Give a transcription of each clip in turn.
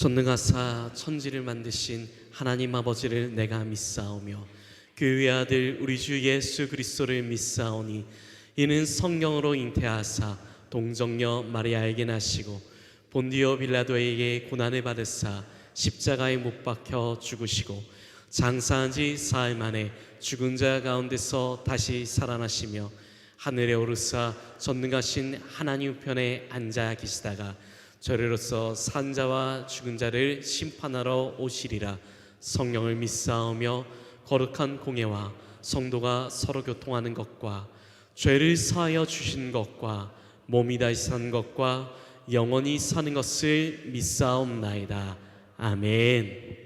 전능하사 천지를 만드신 하나님 아버지를 내가 믿사오며 그 외아들 우리 주 예수 그리스도를 믿사오니 이는 성령으로 잉태하사 동정녀 마리아에게 나시고 본디오 빌라도에게 고난을 받으사 십자가에 못 박혀 죽으시고 장사한 지 사흘 만에 죽은 자 가운데서 다시 살아나시며 하늘에 오르사 전능하신 하나님 우편에 앉아 계시다가 저리로서 산 자와 죽은 자를 심판하러 오시리라. 성령을 믿사오며 거룩한 공예와 성도가 서로 교통하는 것과 죄를 사하여 주신 것과 몸이 다시 사는 것과 영원히 사는 것을 믿사옵나이다. 아멘.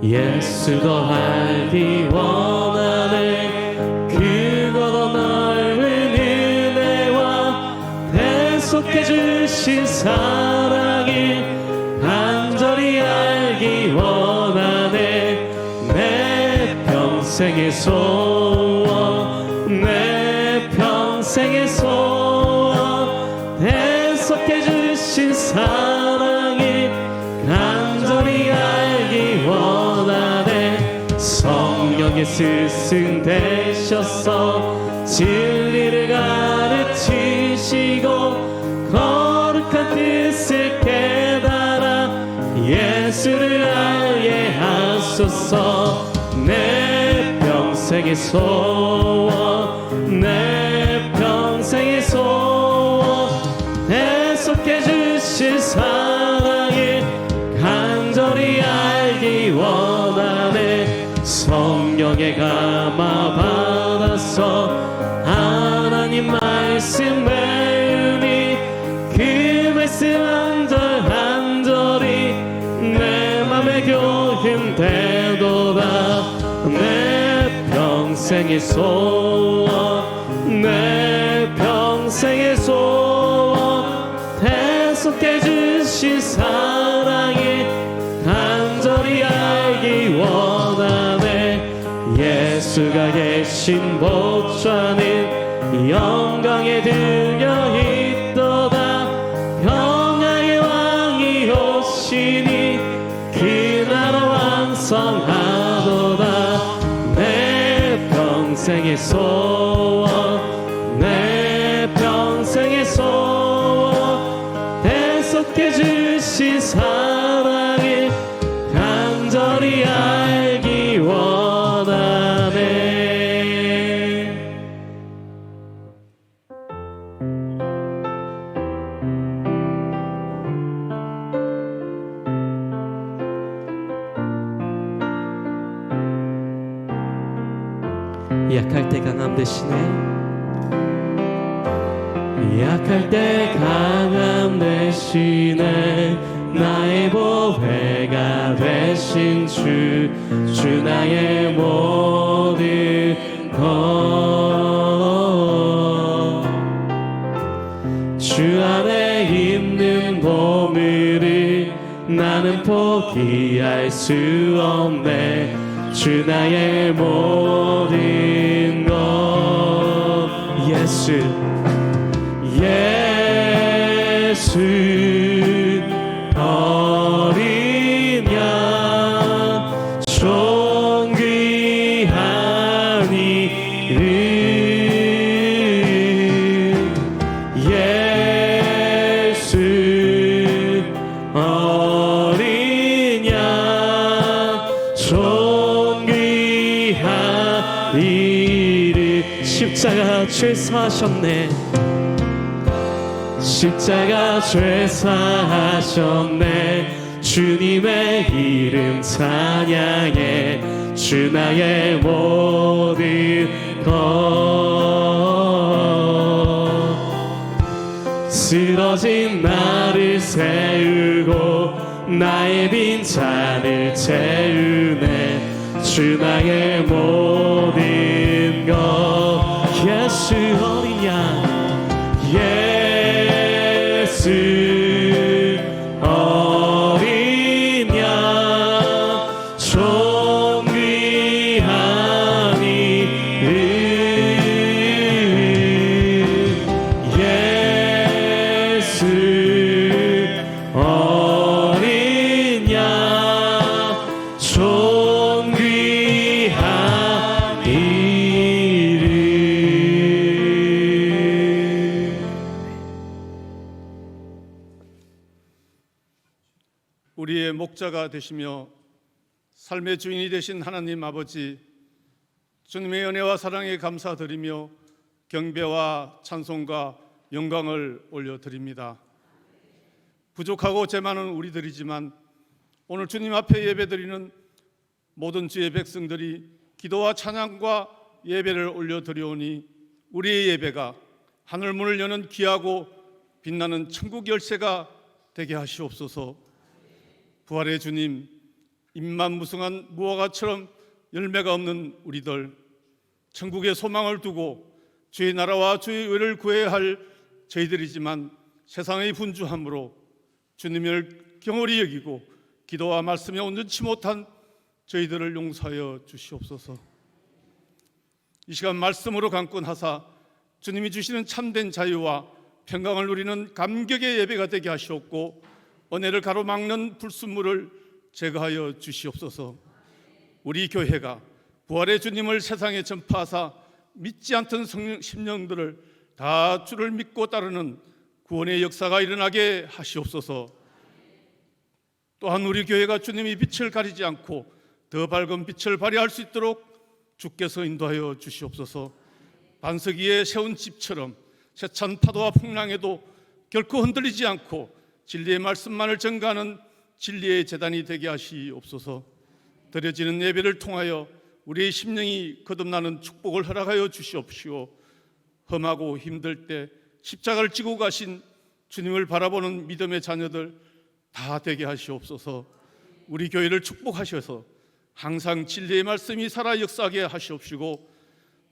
예수 더 알기 원하네. 그보다 넓은 은혜와 대속해 주신 사랑을 간절히 알기 원하네. 내 평생의 소원, 내 평생의 소원, 대속해 주신 사랑을 간절히 알기 원하네. 성령의 스승 되셔서 진리를 가르치시고 거룩한 뜻을 깨달아 예수를 알게 하소서. 내 평생의 소원, 내 평생의 소원, 대속해 주신 사랑을 간절히 알기 원하네. 성령의 감화 받아서 하나님 말씀 외우니 그 말씀 한 절 한 절이 내 맘에 교훈되도다. 내 평생의 소원, 내 평생의 소원, 대속해 주신 사랑을 간절히 알기 원하네. 예수가 계신 보좌는 영광에 들려 있도다. 평화의 왕이 오시니 그 나라 완성하도다. 내 평생의 소원, 내 평생의 소원, 대속해 주신 사랑을 간절히 알기 원하네. 약할 때 강함 대신에, 약할 때 강함 대신에 나의 보배가 되신 주 나의 모든 것. 주 안에 있는 보물을 나는 포기할 수 없네. 주 나의 모든 것. 예수 어린 양 존귀한 이름. 예수 어린 양 존귀한 이름. 십자가 죄 사하셨네. 십자가 죄 사하셨네. 주님의 이름 찬양해. 주 나의 모든 것. 쓰러진 나를 세우고 나의 빈잔을 채우네. 주 나의 모든 것. 예수 어린 양, 예수 어린 양 존귀한 이름. 우리의 목자가 되시며 삶의 주인이 되신 하나님 아버지, 주님의 은혜와 사랑에 감사드리며 경배와 찬송과 영광을 올려드립니다. 부족하고 죄 많은 우리들이지만 오늘 주님 앞에 예배드리는 모든 주의 백성들이 기도와 찬양과 예배를 올려드리오니 우리의 예배가 하늘문을 여는 귀하고 빛나는 천국 열쇠가 되게 하시옵소서. 부활의 주님, 입만 무성한 무화과처럼 열매가 없는 우리들, 천국의 소망을 두고 주의 나라와 주의 의를 구해야 할 저희들이지만 세상의 분주함으로 주님을 경홀히 여기고 기도와 말씀에 온전치 못한 저희들을 용서하여 주시옵소서. 이 시간 말씀으로 강권하사 주님이 주시는 참된 자유와 평강을 누리는 감격의 예배가 되게 하시옵고 은혜를 가로막는 불순물을 제거하여 주시옵소서. 우리 교회가 부활의 주님을 세상에 전파하사 믿지 않던 심령들을 다 주를 믿고 따르는 구원의 역사가 일어나게 하시옵소서. 또한 우리 교회가 주님이 빛을 가리지 않고 더 밝은 빛을 발휘할 수 있도록 주께서 인도하여 주시옵소서. 반석 위에 세운 집처럼 세찬 파도와 풍랑에도 결코 흔들리지 않고 진리의 말씀만을 전가하는 진리의 재단이 되게 하시옵소서. 드려지는 예배를 통하여 우리의 심령이 거듭나는 축복을 허락하여 주시옵시오. 험하고 힘들 때 십자가를 지고 가신 주님을 바라보는 믿음의 자녀들 다 되게 하시옵소서. 우리 교회를 축복하셔서 항상 진리의 말씀이 살아 역사하게 하시옵시고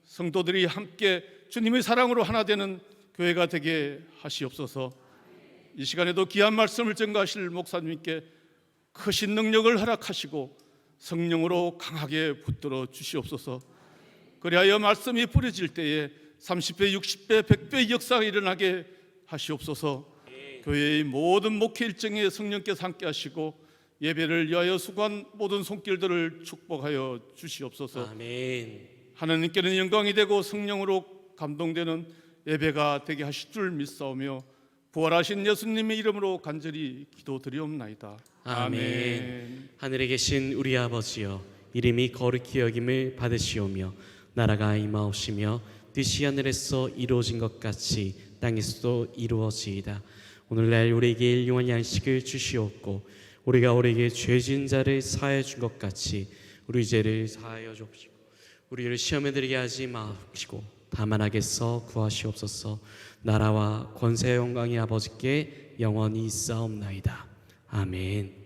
성도들이 함께 주님의 사랑으로 하나 되는 교회가 되게 하시옵소서. 이 시간에도 귀한 말씀을 전가하실 목사님께 크신 능력을 허락하시고 성령으로 강하게 붙들어 주시옵소서. 그리하여 말씀이 뿌려질 때에 30배, 60배, 100배의 역사가 일어나게 하시옵소서. 교회의 모든 목회 일정에 성령께서 함께 하시고 예배를 위하여 수고한 모든 손길들을 축복하여 주시옵소서. 아멘. 하나님께는 영광이 되고 성령으로 감동되는 예배가 되게 하실 줄 믿사오며 부활하신 예수님의 이름으로 간절히 기도드리옵나이다. 아멘. 하늘에 계신 우리 아버지여, 이름이 거룩히 여김을 받으시오며 나라가 임하옵시며 뜻이 하늘에서 이루어진 것 같이 땅에서도 이루어지이다. 오늘날 우리에게 일용할 양식을 주시옵고 우리가 우리에게 죄진 자를 사하여 준 것 같이 우리 죄를 사하여 주옵시고 우리를 시험에 들게 하지 마옵시고 다만 악에서 구하시옵소서. 나라와 권세와 영광이 아버지께 영원히 있사옵나이다. 아멘.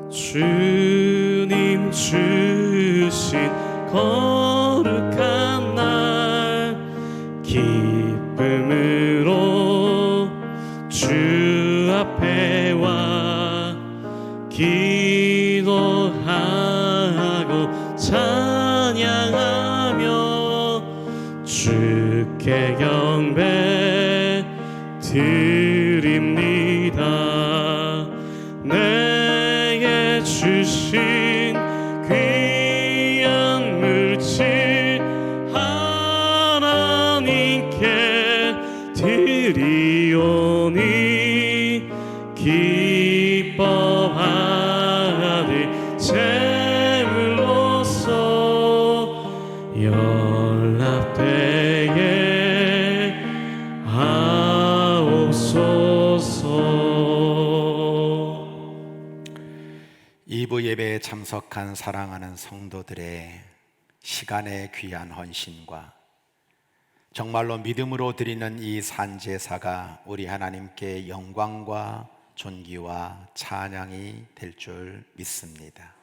주님 주신 거룩한 날 기쁨으로 주 앞에 와 기도하고 찬양하며 주께 경배 드립니다. 내게 주신 귀한 물질 하나님께 드리오니 기뻐하는 제물로서 연락되게 하옵소서. 2부 예배에 참석한 사랑하는 성도들의 시간의 귀한 헌신과 정말로 믿음으로 드리는 이 산제사가 우리 하나님께 영광과 존귀와 찬양이 될 줄 믿습니다.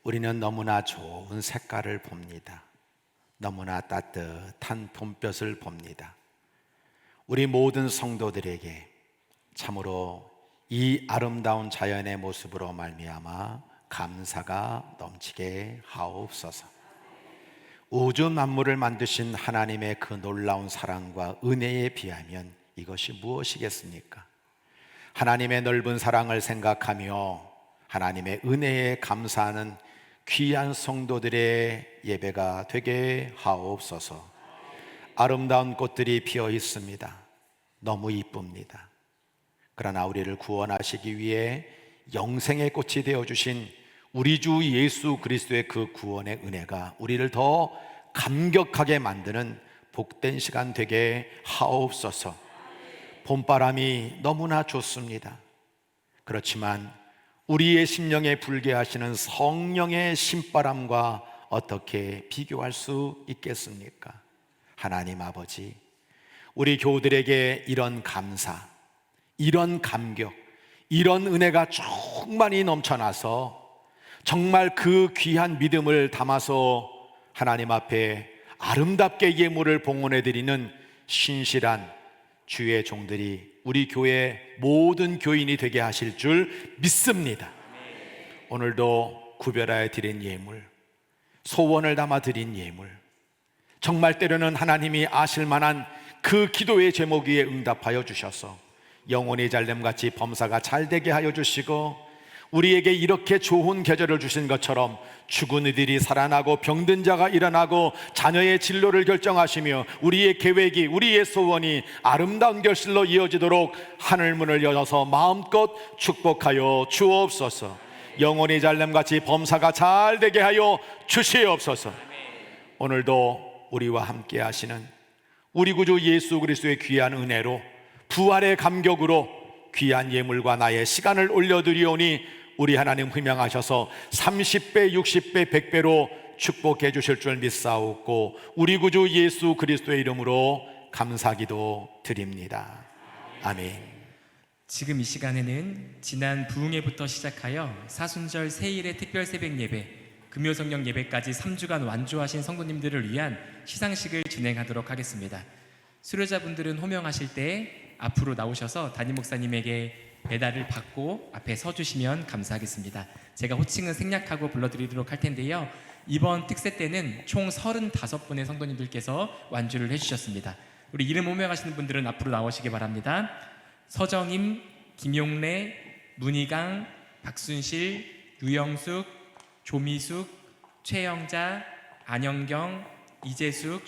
우리는 너무나 좋은 색깔을 봅니다. 너무나 따뜻한 봄볕을 봅니다. 우리 모든 성도들에게 참으로 이 아름다운 자연의 모습으로 말미암아 감사가 넘치게 하옵소서. 우주 만물을 만드신 하나님의 그 놀라운 사랑과 은혜에 비하면 이것이 무엇이겠습니까? 하나님의 넓은 사랑을 생각하며 하나님의 은혜에 감사하는 귀한 성도들의 예배가 되게 하옵소서. 아름다운 꽃들이 피어 있습니다. 너무 이쁩니다. 그러나 우리를 구원하시기 위해 영생의 꽃이 되어주신 우리 주 예수 그리스도의 그 구원의 은혜가 우리를 더 감격하게 만드는 복된 시간 되게 하옵소서. 봄바람이 너무나 좋습니다. 그렇지만 우리의 심령에 불게 하시는 성령의 신바람과 어떻게 비교할 수 있겠습니까? 하나님 아버지, 우리 교우들에게 이런 감사, 이런 감격, 이런 은혜가 충만히 넘쳐나서 정말 그 귀한 믿음을 담아서 하나님 앞에 아름답게 예물을 봉헌해 드리는 신실한 주의 종들이 우리 교회 모든 교인이 되게 하실 줄 믿습니다. 오늘도 구별하여 드린 예물, 소원을 담아 드린 예물, 정말 때로는 하나님이 아실 만한 그 기도의 제목 위에 응답하여 주셔서 영혼이 잘됨같이 범사가 잘되게 하여 주시고, 우리에게 이렇게 좋은 계절을 주신 것처럼 죽은 이들이 살아나고 병든 자가 일어나고 자녀의 진로를 결정하시며 우리의 계획이, 우리의 소원이 아름다운 결실로 이어지도록 하늘문을 열어서 마음껏 축복하여 주옵소서. 영혼이 잘됨같이 범사가 잘되게 하여 주시옵소서. 오늘도 우리와 함께 하시는 우리 구주 예수 그리스도의 귀한 은혜로, 부활의 감격으로 귀한 예물과 나의 시간을 올려드리오니 우리 하나님 흠양하셔서 30배, 60배, 100배로 축복해 주실 줄 믿사옵고 우리 구주 예수 그리스도의 이름으로 감사기도 드립니다. 아멘. 지금 이 시간에는 지난 부흥회부터 시작하여 사순절 세일의 특별 새벽 예배, 금요 성령 예배까지 3주간 완주하신 성도님들을 위한 시상식을 진행하도록 하겠습니다. 수료자분들은 호명하실 때 앞으로 나오셔서 담임 목사님에게 메달을 받고 앞에 서주시면 감사하겠습니다. 제가 호칭은 생략하고 불러드리도록 할 텐데요. 이번 특세 때는 총 35분의 성도님들께서 완주를 해주셨습니다. 우리 이름 호명하시는 분들은 앞으로 나오시기 바랍니다. 서정임, 김용래, 문희강, 박순실, 유영숙, 조미숙, 최영자, 안영경, 이재숙,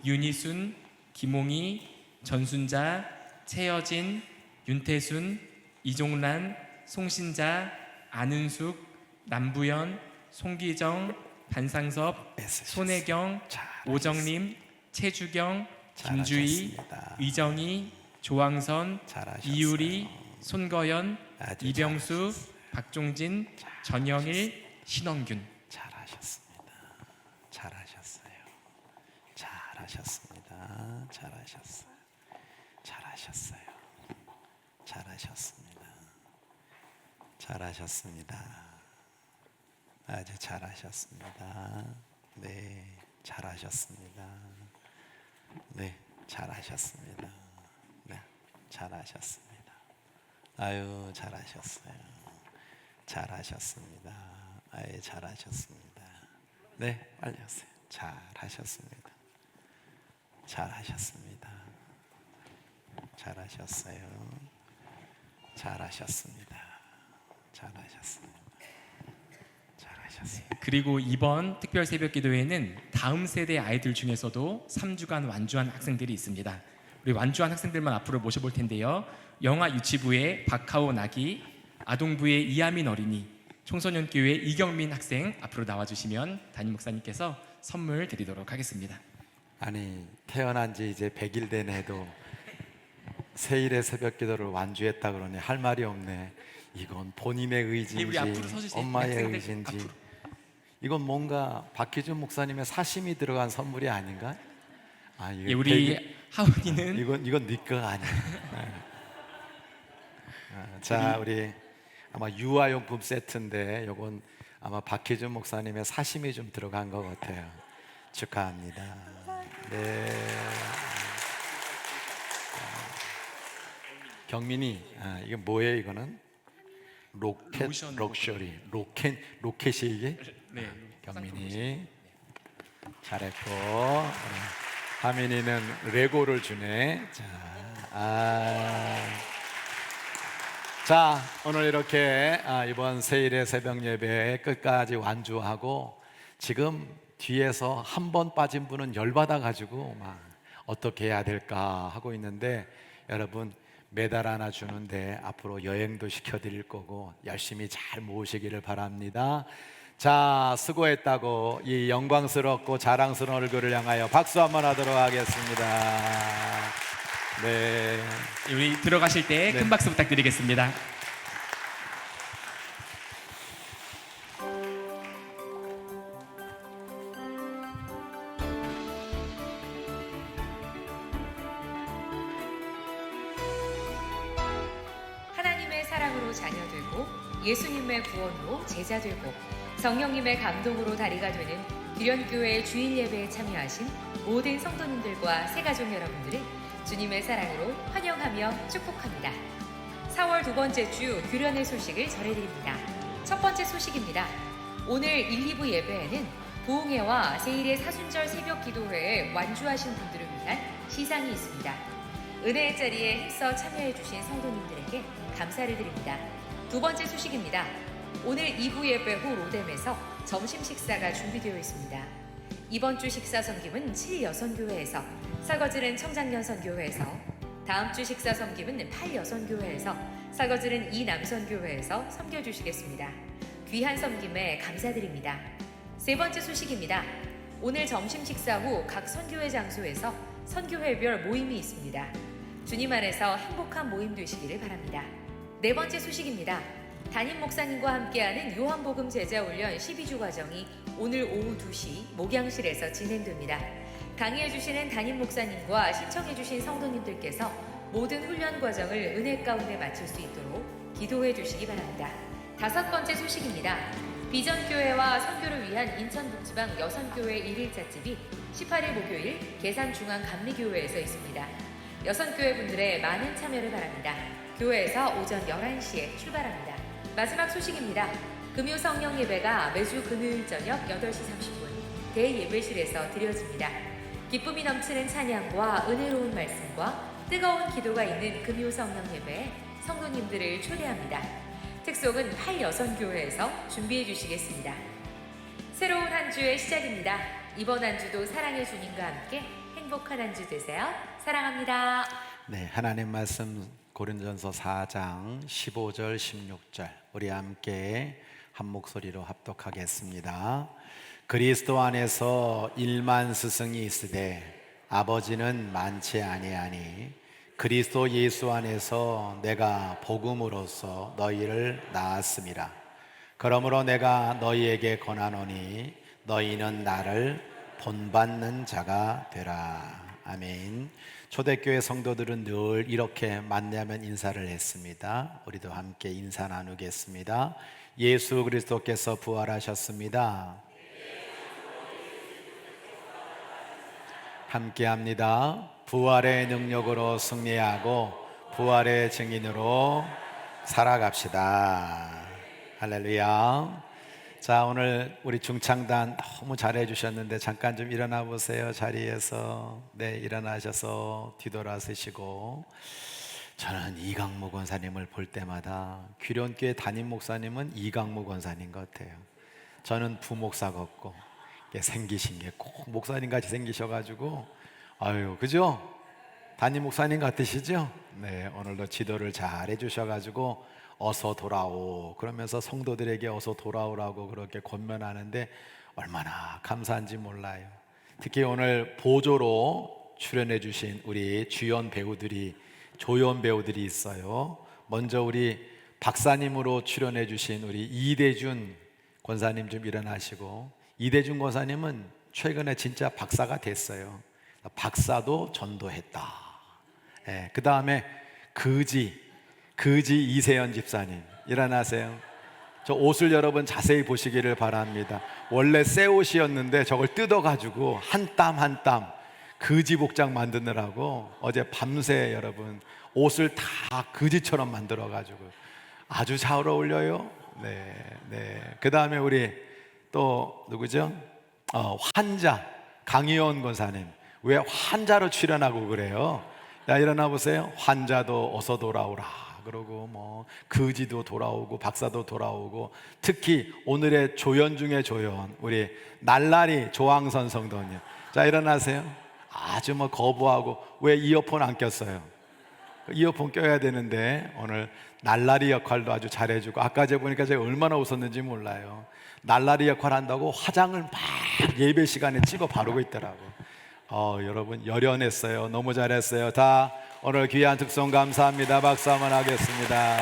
윤희순, 김홍희, 전순자, 최여진, 윤태순, 이종란, 송신자, 안은숙, 남부연, 송기정, 반상섭, 손혜경, 오정림, 최주경, 김주희, 의정희, 조항선, 이유리, 손거연, 이병수, 박종진, 전영일, 신원균. 잘하셨습니다. 잘하셨어요. 잘하셨습니다. 잘하셨어요. 잘하셨어요. 잘하셨습니다. 잘하셨습니다. 아주 잘하셨습니다. 네, 잘하셨습니다. 네, 잘하셨습니다. 네, 잘하셨습니다. 아유, 잘하셨어요. 잘하셨습니다. 아유, 잘하셨습니다. 네, 빨리 하세요. 잘하셨습니다. 잘하셨습니다. 잘하셨어요. 잘하셨습니다. 잘하셨습니다. 잘하셨어요. 그리고 이번 특별 새벽 기도회는 다음 세대 아이들 중에서도 3주간 완주한 학생들이 있습니다. 우리 완주한 학생들만 앞으로 모셔볼 텐데요. 영아 유치부의 박하오 나기, 아동부의 이하민 어린이, 청소년교회 이경민 학생 앞으로 나와주시면 담임 목사님께서 선물 드리도록 하겠습니다. 아니, 태어난 지 이제 100일 된 해도 세일의 새벽 기도를 완주했다 그러니 할 말이 없네. 이건 본인의 우리 의지인지 앞으로 서주세요. 엄마의 학생들 의지인지 앞으로. 이건 뭔가 박희준 목사님의 사심이 들어간 선물이 아닌가? 아, 이거 예, 우리 100일 하은이는 이건 네 거가 아니야. 자, 우리 아마 유아용품 세트인데 이건 아마 박희준 목사님의 사심이 좀 들어간 것 같아요. 축하합니다. 네. 경민이, 이게 뭐예요? 이거는 로켓 로션 럭셔리 로켓이 이게? 네, 경민이 잘했고, 하민이는 레고를 주네. 자, 오늘 이렇게 이번 세일의 새벽 예배 끝까지 완주하고 지금 뒤에서 한 번 빠진 분은 열받아 가지고 막 어떻게 해야 될까 하고 있는데, 여러분 메달 하나 주는데 앞으로 여행도 시켜드릴 거고 열심히 잘 모으시기를 바랍니다. 자, 수고했다고 이 영광스럽고 자랑스러운 얼굴을 향하여 박수 한번 하도록 하겠습니다. 네. 우리 들어가실 때 큰 네. 박수 부탁드리겠습니다. 하나님의 사랑으로 자녀 되고 예수님의 구원으로 제자 되고 성령님의 감동으로 다리가 되는 규련교회 주일 예배에 참여하신 모든 성도님들과 새가족 여러분들을 주님의 사랑으로 환영하며 축복합니다. 4월 두 번째 주 규련의 소식을 전해드립니다. 첫 번째 소식입니다. 오늘 1, 2부 예배에는 부흥회와 세일의 사순절 새벽 기도회에 완주하신 분들을 위한 시상이 있습니다. 은혜의 자리에 힘써 참여해주신 성도님들에게 감사를 드립니다. 두 번째 소식입니다. 오늘 2부 예배 후 로뎀에서 점심 식사가 준비되어 있습니다. 이번 주 식사 섬김은 7여선교회에서, 설거지는 청장년선교회에서, 다음 주 식사 섬김은 8여선교회에서, 설거지는 2남선교회에서 섬겨주시겠습니다. 귀한 섬김에 감사드립니다. 세 번째 소식입니다. 오늘 점심 식사 후 각 선교회 장소에서 선교회별 모임이 있습니다. 주님 안에서 행복한 모임 되시기를 바랍니다. 네 번째 소식입니다. 담임 목사님과 함께하는 요한복음 제자훈련 12주 과정이 오늘 오후 2시 목양실에서 진행됩니다. 강의해주시는 담임 목사님과 신청해주신 성도님들께서 모든 훈련 과정을 은혜 가운데 마칠 수 있도록 기도해 주시기 바랍니다. 5번째 소식입니다. 비전교회와 선교를 위한 인천북지방 여선교회 1일자집이 18일 목요일 계산중앙감리교회에서 있습니다. 여선교회 분들의 많은 참여를 바랍니다. 교회에서 오전 11시에 출발합니다. 마지막 소식입니다. 금요 성령 예배가 매주 금요일 저녁 8시 30분 대예배실에서 드려집니다. 기쁨이 넘치는 찬양과 은혜로운 말씀과 뜨거운 기도가 있는 금요 성령 예배에 성도님들을 초대합니다. 특송은 8여선교회에서 준비해 주시겠습니다. 새로운 한 주의 시작입니다. 이번 한 주도 사랑의 주님과 함께 행복한 한 주 되세요. 사랑합니다. 네, 하나님 말씀 고린전서 4장 15절 16절 우리 함께 한 목소리로 합독하겠습니다. 그리스도 안에서 1만 스승이 있으되 아버지는 많지 아니하니 그리스도 예수 안에서 내가 복음으로써 너희를 낳았음이라. 그러므로 내가 너희에게 권하노니 너희는 나를 본받는 자가 되라. 아멘. 초대교회 성도들은 늘 이렇게 만나면 인사를 했습니다. 우리도 함께 인사 나누겠습니다. 예수 그리스도께서 부활하셨습니다. 함께합니다. 부활의 능력으로 승리하고 부활의 증인으로 살아갑시다. 할렐루야. 자, 오늘 우리 중창단 너무 잘해 주셨는데 잠깐 좀 일어나 보세요. 자리에서. 네, 일어나셔서 뒤돌아서시고. 저는 이강무 권사님을 볼 때마다 귀련교회 담임 목사님은 이강무 권사님 같아요. 저는 부목사 같고 생기신 게 꼭 목사님 같이 생기셔가지고 아유, 그죠? 담임 목사님 같으시죠? 네, 오늘도 지도를 잘 해주셔가지고 어서 돌아오 그러면서 성도들에게 어서 돌아오라고 그렇게 권면하는데 얼마나 감사한지 몰라요. 특히 오늘 보조로 출연해 주신 우리 주연 배우들이 조연 배우들이 있어요. 먼저 우리 박사님으로 출연해 주신 우리 이대준 권사님 좀 일어나시고, 이대준 권사님은 최근에 진짜 박사가 됐어요. 박사도 전도했다. 네, 그 다음에 거지 이세연 집사님 일어나세요. 저 옷을 여러분 자세히 보시기를 바랍니다. 원래 새 옷이었는데 저걸 뜯어가지고 한 땀 한 땀 거지 복장 만드느라고 어제 밤새 여러분 옷을 다 거지처럼 만들어가지고 아주 잘 어울려요. 네. 그 다음에 우리 또 누구죠? 환자 강희원 권사님 왜 환자로 출연하고 그래요? 야, 일어나 보세요. 환자도 어서 돌아오라 그러고 뭐 거지도 돌아오고 박사도 돌아오고, 특히 오늘의 조연 중에 조연 우리 날라리 조항선 성도님, 자 일어나세요. 아주 뭐 거부하고 왜 이어폰 안 꼈어요? 이어폰 껴야 되는데 오늘 날라리 역할도 아주 잘해주고, 아까 제가 보니까 제가 얼마나 웃었는지 몰라요. 날라리 역할 한다고 화장을 막 예배 시간에 찍어 바르고 있더라고. 여러분 열연했어요. 너무 잘했어요. 다 오늘 귀한 특송 감사합니다. 박수 한번 하겠습니다.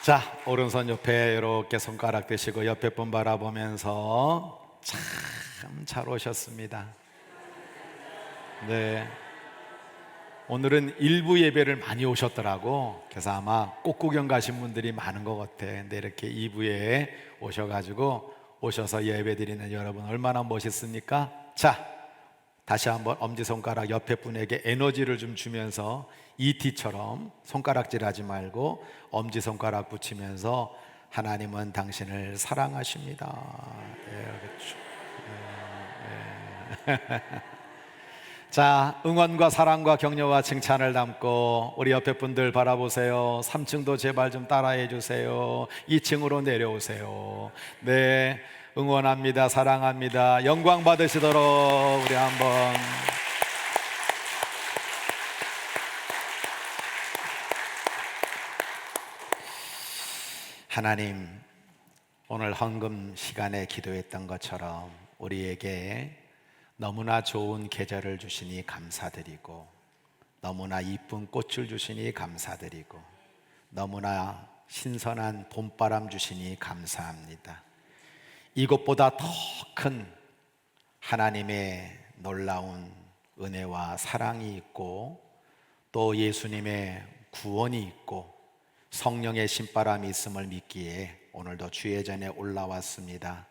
자, 오른손 옆에 이렇게 손가락 대시고 옆에 분 바라보면서 참 잘 오셨습니다. 네, 오늘은 일부 예배를 많이 오셨더라고. 그래서 아마 꽃구경 가신 분들이 많은 것 같아. 근데 이렇게 2부에 오셔서 예배 드리는 여러분 얼마나 멋있습니까? 자, 다시 한번 엄지손가락 옆에 분에게 에너지를 좀 주면서 ET처럼 손가락질 하지 말고 엄지손가락 붙이면서 하나님은 당신을 사랑하십니다. 네, 그렇죠. 네. 자, 응원과 사랑과 격려와 칭찬을 담고 우리 옆에 분들 바라보세요. 3층도 제발 좀 따라해 주세요. 2층으로 내려오세요. 네, 응원합니다. 사랑합니다. 영광 받으시도록 우리 한번. 하나님, 오늘 헌금 시간에 기도했던 것처럼 우리에게 너무나 좋은 계절을 주시니 감사드리고, 너무나 이쁜 꽃을 주시니 감사드리고 너무나 신선한 봄바람 주시니 감사합니다. 이것보다 더 큰 하나님의 놀라운 은혜와 사랑이 있고 또 예수님의 구원이 있고 성령의 신바람이 있음을 믿기에 오늘도 주의 전에 올라왔습니다.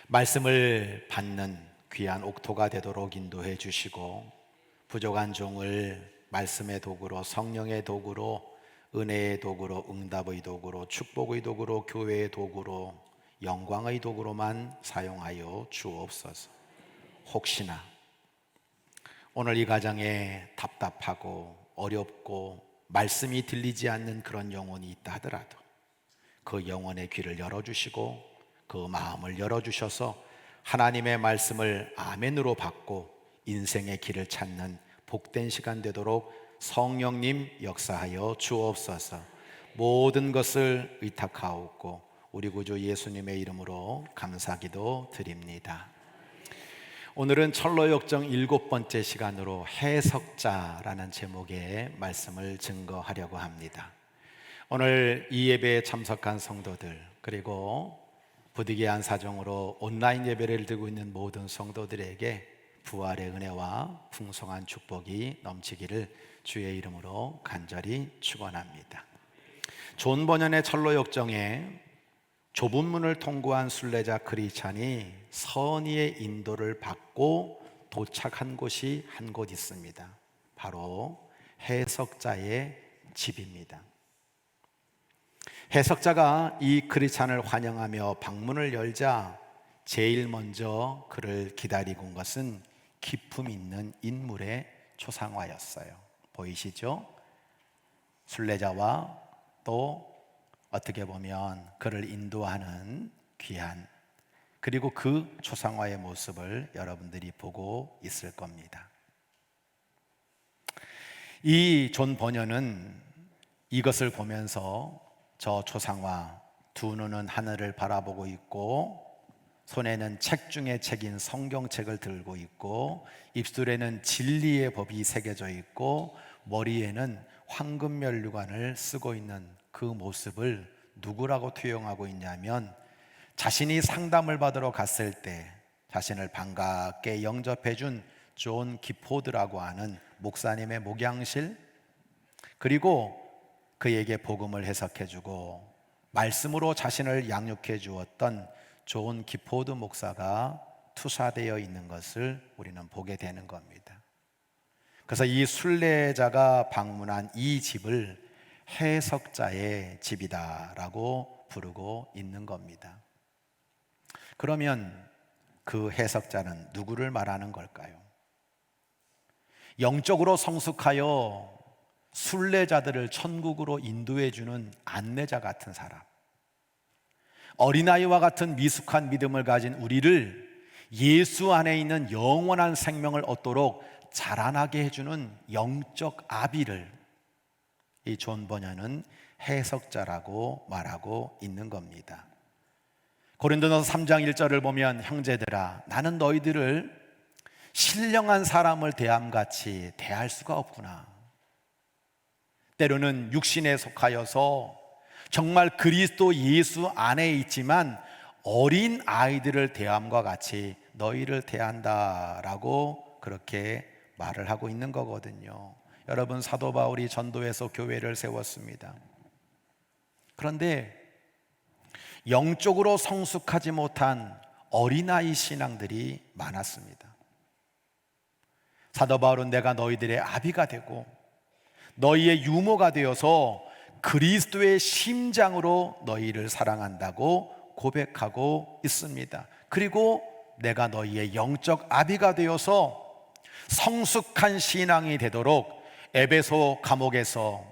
말씀을 받는 귀한 옥토가 되도록 인도해 주시고 부족한 종을 말씀의 도구로, 성령의 도구로, 은혜의 도구로, 응답의 도구로, 축복의 도구로, 교회의 도구로, 영광의 도구로만 사용하여 주옵소서. 혹시나 오늘 이 가정에 답답하고 어렵고 말씀이 들리지 않는 그런 영혼이 있다 하더라도 그 영혼의 귀를 열어주시고 그 마음을 열어주셔서 하나님의 말씀을 아멘으로 받고 인생의 길을 찾는 복된 시간 되도록 성령님 역사하여 주옵소서. 모든 것을 의탁하옵고 우리 구주 예수님의 이름으로 감사기도 드립니다. 오늘은 철로역정 7번째 시간으로 해석자라는 제목의 말씀을 증거하려고 합니다. 오늘 이 예배에 참석한 성도들 그리고 부득이한 사정으로 온라인 예배를 드리고 있는 모든 성도들에게 부활의 은혜와 풍성한 축복이 넘치기를 주의 이름으로 간절히 축원합니다. 존 버년의 철로역정에 좁은 문을 통과한 순례자 크리스찬이 선의의 인도를 받고 도착한 곳이 한 곳 있습니다. 바로 해석자의 집입니다. 해석자가 이 크리스찬을 환영하며 방문을 열자 제일 먼저 그를 기다리고 온 것은 기품 있는 인물의 초상화였어요. 보이시죠? 순례자와 또 어떻게 보면 그를 인도하는 귀한 그리고 그 초상화의 모습을 여러분들이 보고 있을 겁니다. 이 존 버년은 이것을 보면서 저 초상화 두 눈은 하늘을 바라보고 있고 손에는 책 중에 책인 성경책을 들고 있고 입술에는 진리의 법이 새겨져 있고 머리에는 황금면류관을 쓰고 있는 그 모습을 누구라고 투영하고 있냐면 자신이 상담을 받으러 갔을 때 자신을 반갑게 영접해 준 존 기포드라고 하는 목사님의 목양실 그리고 그에게 복음을 해석해 주고 말씀으로 자신을 양육해 주었던 존 기포드 목사가 투사되어 있는 것을 우리는 보게 되는 겁니다. 그래서 이 순례자가 방문한 이 집을 해석자의 집이다라고 부르고 있는 겁니다. 그러면 그 해석자는 누구를 말하는 걸까요? 영적으로 성숙하여 순례자들을 천국으로 인도해 주는 안내자 같은 사람, 어린아이와 같은 미숙한 믿음을 가진 우리를 예수 안에 있는 영원한 생명을 얻도록 자라나게 해주는 영적 아비를 이 존 버년은 해석자라고 말하고 있는 겁니다. 고린도전서 3장 1절을 보면 형제들아 나는 너희들을 신령한 사람을 대함같이 대할 수가 없구나. 때로는 육신에 속하여서 정말 그리스도 예수 안에 있지만 어린 아이들을 대함과 같이 너희를 대한다라고 그렇게 말을 하고 있는 거거든요. 여러분 사도 바울이 전도해서 교회를 세웠습니다. 그런데 영적으로 성숙하지 못한 어린아이 신앙들이 많았습니다. 사도 바울은 내가 너희들의 아비가 되고 너희의 유모가 되어서 그리스도의 심장으로 너희를 사랑한다고 고백하고 있습니다. 그리고 내가 너희의 영적 아비가 되어서 성숙한 신앙이 되도록 에베소 감옥에서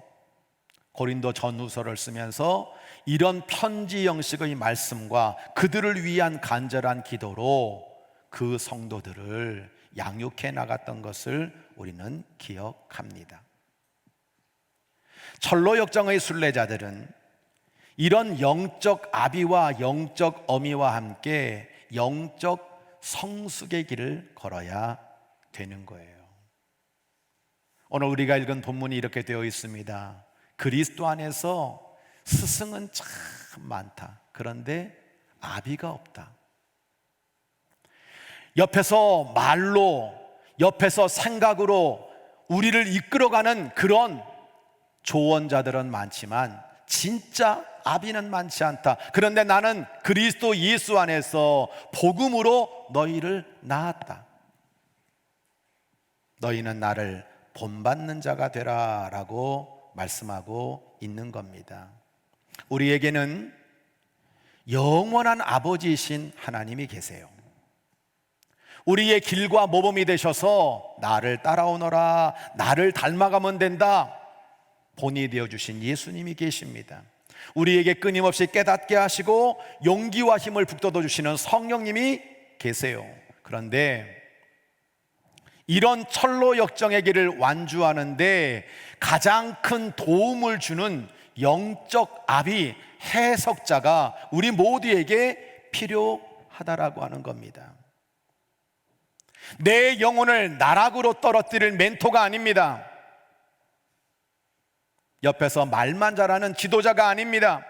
고린도 전후서를 쓰면서 이런 편지 형식의 말씀과 그들을 위한 간절한 기도로 그 성도들을 양육해 나갔던 것을 우리는 기억합니다. 철로역정의 순례자들은 이런 영적 아비와 영적 어미와 함께 영적 성숙의 길을 걸어야 되는 거예요. 오늘 우리가 읽은 본문이 이렇게 되어 있습니다. 그리스도 안에서 스승은 참 많다. 그런데 아비가 없다. 옆에서 말로, 옆에서 생각으로 우리를 이끌어가는 그런 조언자들은 많지만 진짜 아비는 많지 않다. 그런데 나는 그리스도 예수 안에서 복음으로 너희를 낳았다. 너희는 나를 본받는 자가 되라 라고 말씀하고 있는 겁니다. 우리에게는 영원한 아버지이신 하나님이 계세요. 우리의 길과 모범이 되셔서 나를 따라오너라, 나를 닮아가면 된다, 본이 되어주신 예수님이 계십니다. 우리에게 끊임없이 깨닫게 하시고 용기와 힘을 북돋워 주시는 성령님이 계세요. 그런데 이런 철로 역정의 길을 완주하는데 가장 큰 도움을 주는 영적 아비, 해석자가 우리 모두에게 필요하다라고 하는 겁니다. 내 영혼을 나락으로 떨어뜨릴 멘토가 아닙니다. 옆에서 말만 잘하는 지도자가 아닙니다.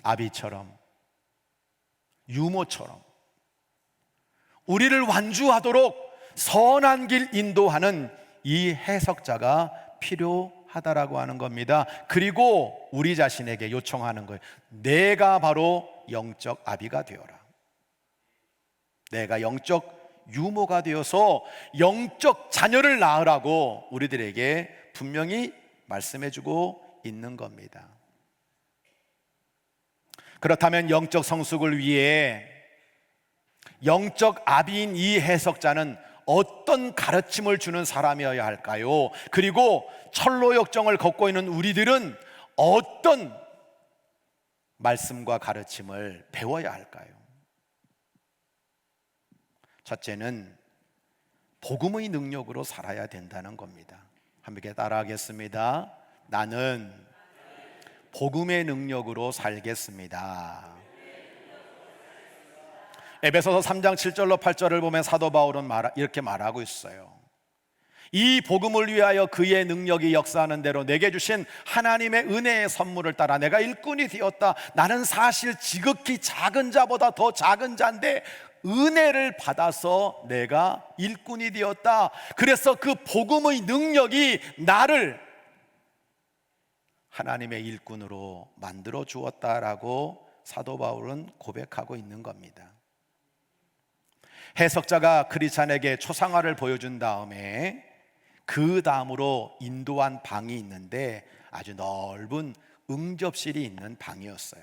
아비처럼, 유모처럼 우리를 완주하도록 선한 길 인도하는 이 해석자가 필요하다라고 하는 겁니다. 그리고 우리 자신에게 요청하는 거예요. 내가 바로 영적 아비가 되어라. 내가 영적 유모가 되어서 영적 자녀를 낳으라고 우리들에게 분명히 말씀해주고 있는 겁니다. 그렇다면 영적 성숙을 위해 영적 아비인 이 해석자는 어떤 가르침을 주는 사람이어야 할까요? 그리고 철로 역정을 걷고 있는 우리들은 어떤 말씀과 가르침을 배워야 할까요? 첫째는 복음의 능력으로 살아야 된다는 겁니다. 함께 따라하겠습니다. 나는 복음의 능력으로 살겠습니다. 에베소서 3장 7절로 8절을 보면 사도 바울은 이렇게 말하고 있어요. 이 복음을 위하여 그의 능력이 역사하는 대로 내게 주신 하나님의 은혜의 선물을 따라 내가 일꾼이 되었다. 나는 사실 지극히 작은 자보다 더 작은 자인데 은혜를 받아서 내가 일꾼이 되었다. 그래서 그 복음의 능력이 나를 하나님의 일꾼으로 만들어 주었다라고 사도 바울은 고백하고 있는 겁니다. 해석자가 크리스찬에게 초상화를 보여준 다음에 그 다음으로 인도한 방이 있는데 아주 넓은 응접실이 있는 방이었어요.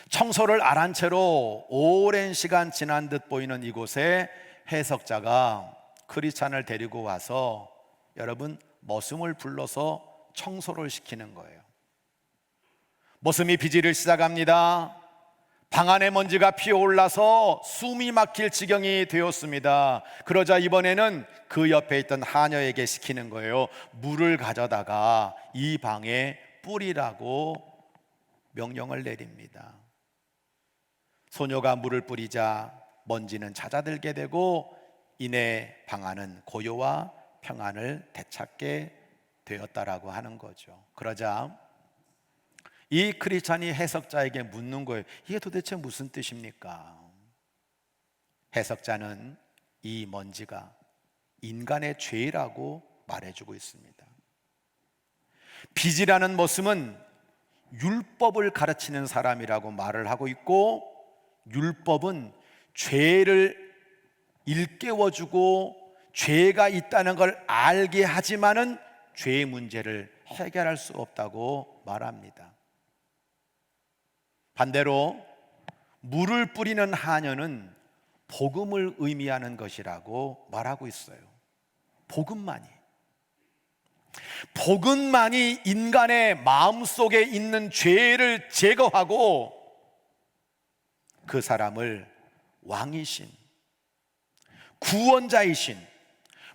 청소를 안 한 채로 오랜 시간 지난 듯 보이는 이곳에 해석자가 크리스찬을 데리고 와서 여러분 머슴을 불러서 청소를 시키는 거예요. 머슴이 비지를 시작합니다. 방 안에 먼지가 피어올라서 숨이 막힐 지경이 되었습니다. 그러자 이번에는 그 옆에 있던 하녀에게 시키는 거예요. 물을 가져다가 이 방에 뿌리라고 명령을 내립니다. 소녀가 물을 뿌리자 먼지는 잦아들게 되고 이내 방 안은 고요와 평안을 되찾게 되었다라고 하는 거죠. 그러자 이 크리스찬이 해석자에게 묻는 거예요. 이게 도대체 무슨 뜻입니까? 해석자는 이 먼지가 인간의 죄라고 말해주고 있습니다. 빚이라는 머슴은 율법을 가르치는 사람이라고 말을 하고 있고, 율법은 죄를 일깨워주고 죄가 있다는 걸 알게 하지만은 죄의 문제를 해결할 수 없다고 말합니다. 반대로 물을 뿌리는 하녀는 복음을 의미하는 것이라고 말하고 있어요. 복음만이 인간의 마음속에 있는 죄를 제거하고 그 사람을 왕이신, 구원자이신,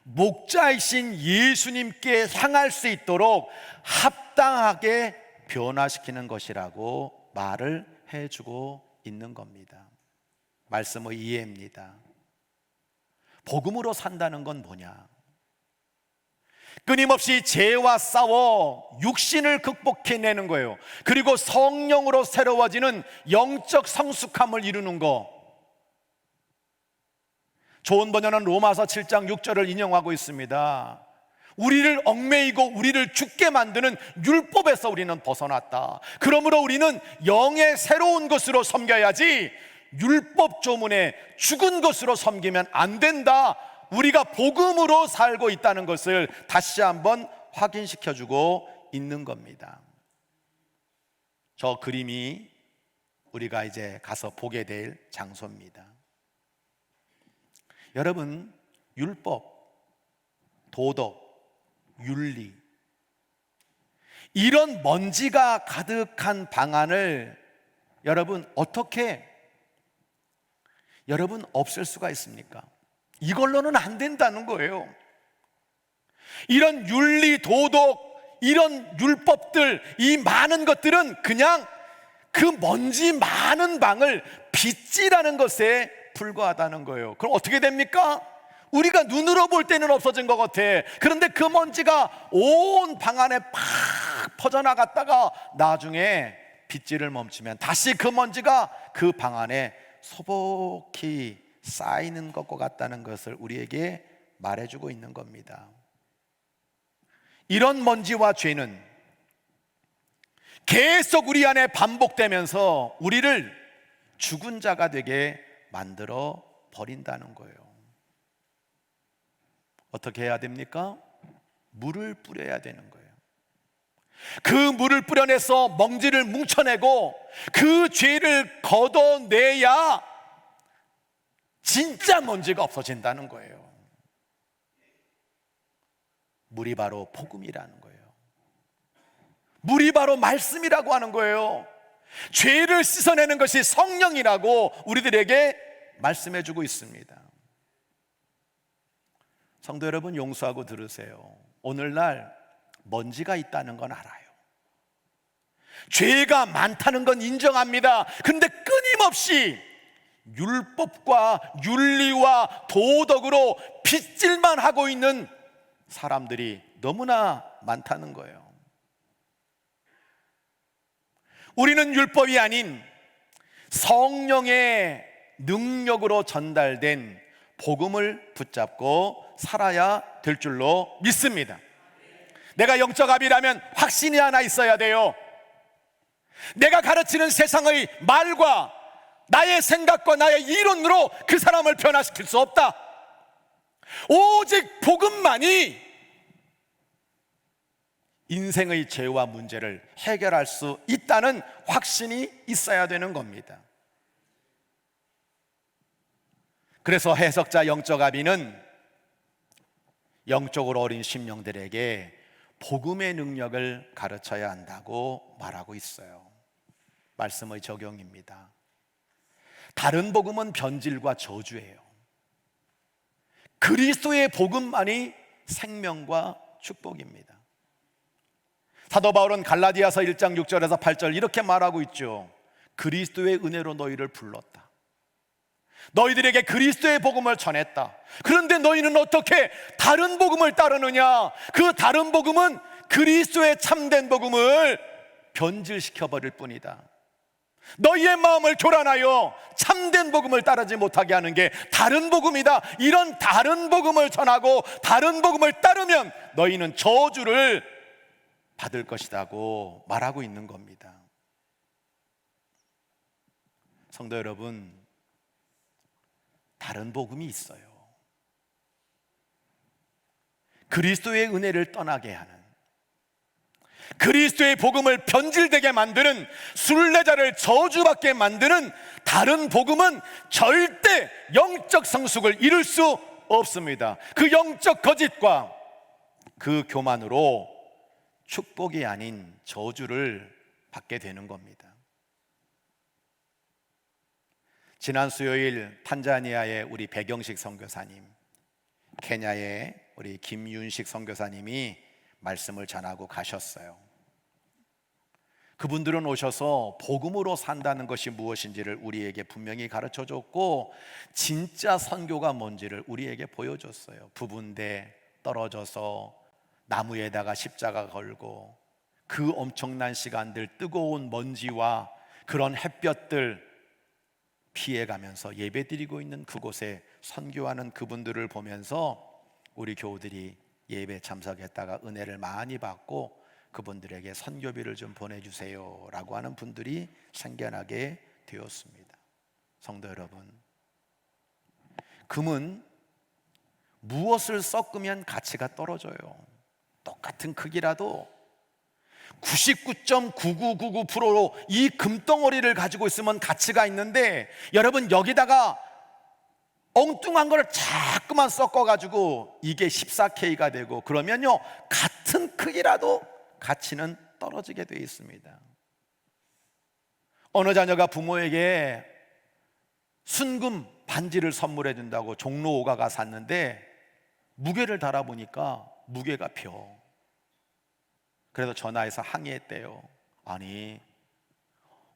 목자이신 예수님께 향할 수 있도록 합당하게 변화시키는 것이라고 말을 해주고 있는 겁니다. 말씀의 이해입니다. 복음으로 산다는 건 뭐냐? 끊임없이 죄와 싸워 육신을 극복해내는 거예요. 그리고 성령으로 새로워지는 영적 성숙함을 이루는 거. 좋은 번역은 로마서 7장 6절을 인용하고 있습니다. 우리를 얽매이고 우리를 죽게 만드는 율법에서 우리는 벗어났다. 그러므로 우리는 영의 새로운 것으로 섬겨야지 율법 조문에 죽은 것으로 섬기면 안 된다. 우리가 복음으로 살고 있다는 것을 다시 한번 확인시켜주고 있는 겁니다. 저 그림이 우리가 이제 가서 보게 될 장소입니다. 여러분, 율법, 도덕, 윤리, 이런 먼지가 가득한 방안을 어떻게 없앨 수가 있습니까? 이걸로는 안 된다는 거예요. 이런 윤리, 도덕, 이런 율법들, 이 많은 것들은 그냥 그 먼지 많은 방을 빗질하는 것에 불과하다는 거예요. 그럼 어떻게 됩니까? 우리가 눈으로 볼 때는 없어진 것 같아. 그런데 그 먼지가 온 방 안에 팍 퍼져나갔다가 나중에 빗질을 멈추면 다시 그 먼지가 그 방 안에 소복히 쌓이는 것과 같다는 것을 우리에게 말해주고 있는 겁니다. 이런 먼지와 죄는 계속 우리 안에 반복되면서 우리를 죽은 자가 되게 만들어 버린다는 거예요. 어떻게 해야 됩니까? 물을 뿌려야 되는 거예요. 그 물을 뿌려내서 먼지를 뭉쳐내고 그 죄를 걷어내야 진짜 먼지가 없어진다는 거예요. 물이 바로 복음이라는 거예요. 물이 바로 말씀이라고 하는 거예요. 죄를 씻어내는 것이 성령이라고 우리들에게 말씀해주고 있습니다. 성도 여러분, 용서하고 들으세요. 오늘날 먼지가 있다는 건 알아요. 죄가 많다는 건 인정합니다. 그런데 끊임없이 율법과 윤리와 도덕으로 빗질만 하고 있는 사람들이 너무나 많다는 거예요. 우리는 율법이 아닌 성령의 능력으로 전달된 복음을 붙잡고 살아야 될 줄로 믿습니다. 내가 영적 아비라면 확신이 하나 있어야 돼요. 내가 가르치는 세상의 말과 나의 생각과 나의 이론으로 그 사람을 변화시킬 수 없다. 오직 복음만이 인생의 죄와 문제를 해결할 수 있다는 확신이 있어야 되는 겁니다. 그래서 해석자 영적 아비는 영적으로 어린 심령들에게 복음의 능력을 가르쳐야 한다고 말하고 있어요. 말씀의 적용입니다. 다른 복음은 변질과 저주예요. 그리스도의 복음만이 생명과 축복입니다. 사도 바울은 갈라디아서 1장 6절에서 8절 이렇게 말하고 있죠. 그리스도의 은혜로 너희를 불렀다. 너희들에게 그리스도의 복음을 전했다. 그런데 너희는 어떻게 다른 복음을 따르느냐? 그 다른 복음은 그리스도의 참된 복음을 변질시켜 버릴 뿐이다. 너희의 마음을 교란하여 참된 복음을 따르지 못하게 하는 게 다른 복음이다. 이런 다른 복음을 전하고 다른 복음을 따르면 너희는 저주를 받을 것이라고 말하고 있는 겁니다. 성도 여러분, 다른 복음이 있어요. 그리스도의 은혜를 떠나게 하는, 그리스도의 복음을 변질되게 만드는, 순례자를 저주받게 만드는 다른 복음은 절대 영적 성숙을 이룰 수 없습니다. 그 영적 거짓과 그 교만으로 축복이 아닌 저주를 받게 되는 겁니다. 지난 수요일 탄자니아의 우리 백영식 선교사님, 케냐의 우리 김윤식 선교사님이 말씀을 전하고 가셨어요. 그분들은 오셔서 복음으로 산다는 것이 무엇인지를 우리에게 분명히 가르쳐 줬고, 진짜 선교가 뭔지를 우리에게 보여줬어요. 부분대 떨어져서 나무에다가 십자가 걸고 그 엄청난 시간들, 뜨거운 먼지와 그런 햇볕들 피해가면서 예배드리고 있는 그곳에 선교하는 그분들을 보면서 우리 교우들이 예배 참석했다가 은혜를 많이 받고 그분들에게 선교비를 좀 보내주세요 라고 하는 분들이 생겨나게 되었습니다. 성도 여러분, 금은 무엇을 섞으면 가치가 떨어져요. 똑같은 크기라도 99.9999%로 이 금덩어리를 가지고 있으면 가치가 있는데, 여러분 여기다가 엉뚱한 걸 자꾸만 섞어가지고 이게 14K가 되고 그러면요, 같은 크기라도 가치는 떨어지게 되어 있습니다. 어느 자녀가 부모에게 순금 반지를 선물해 준다고 종로 오가가 샀는데 무게를 달아보니까 무게가 벼. 그래서 전화해서 항의했대요. 아니,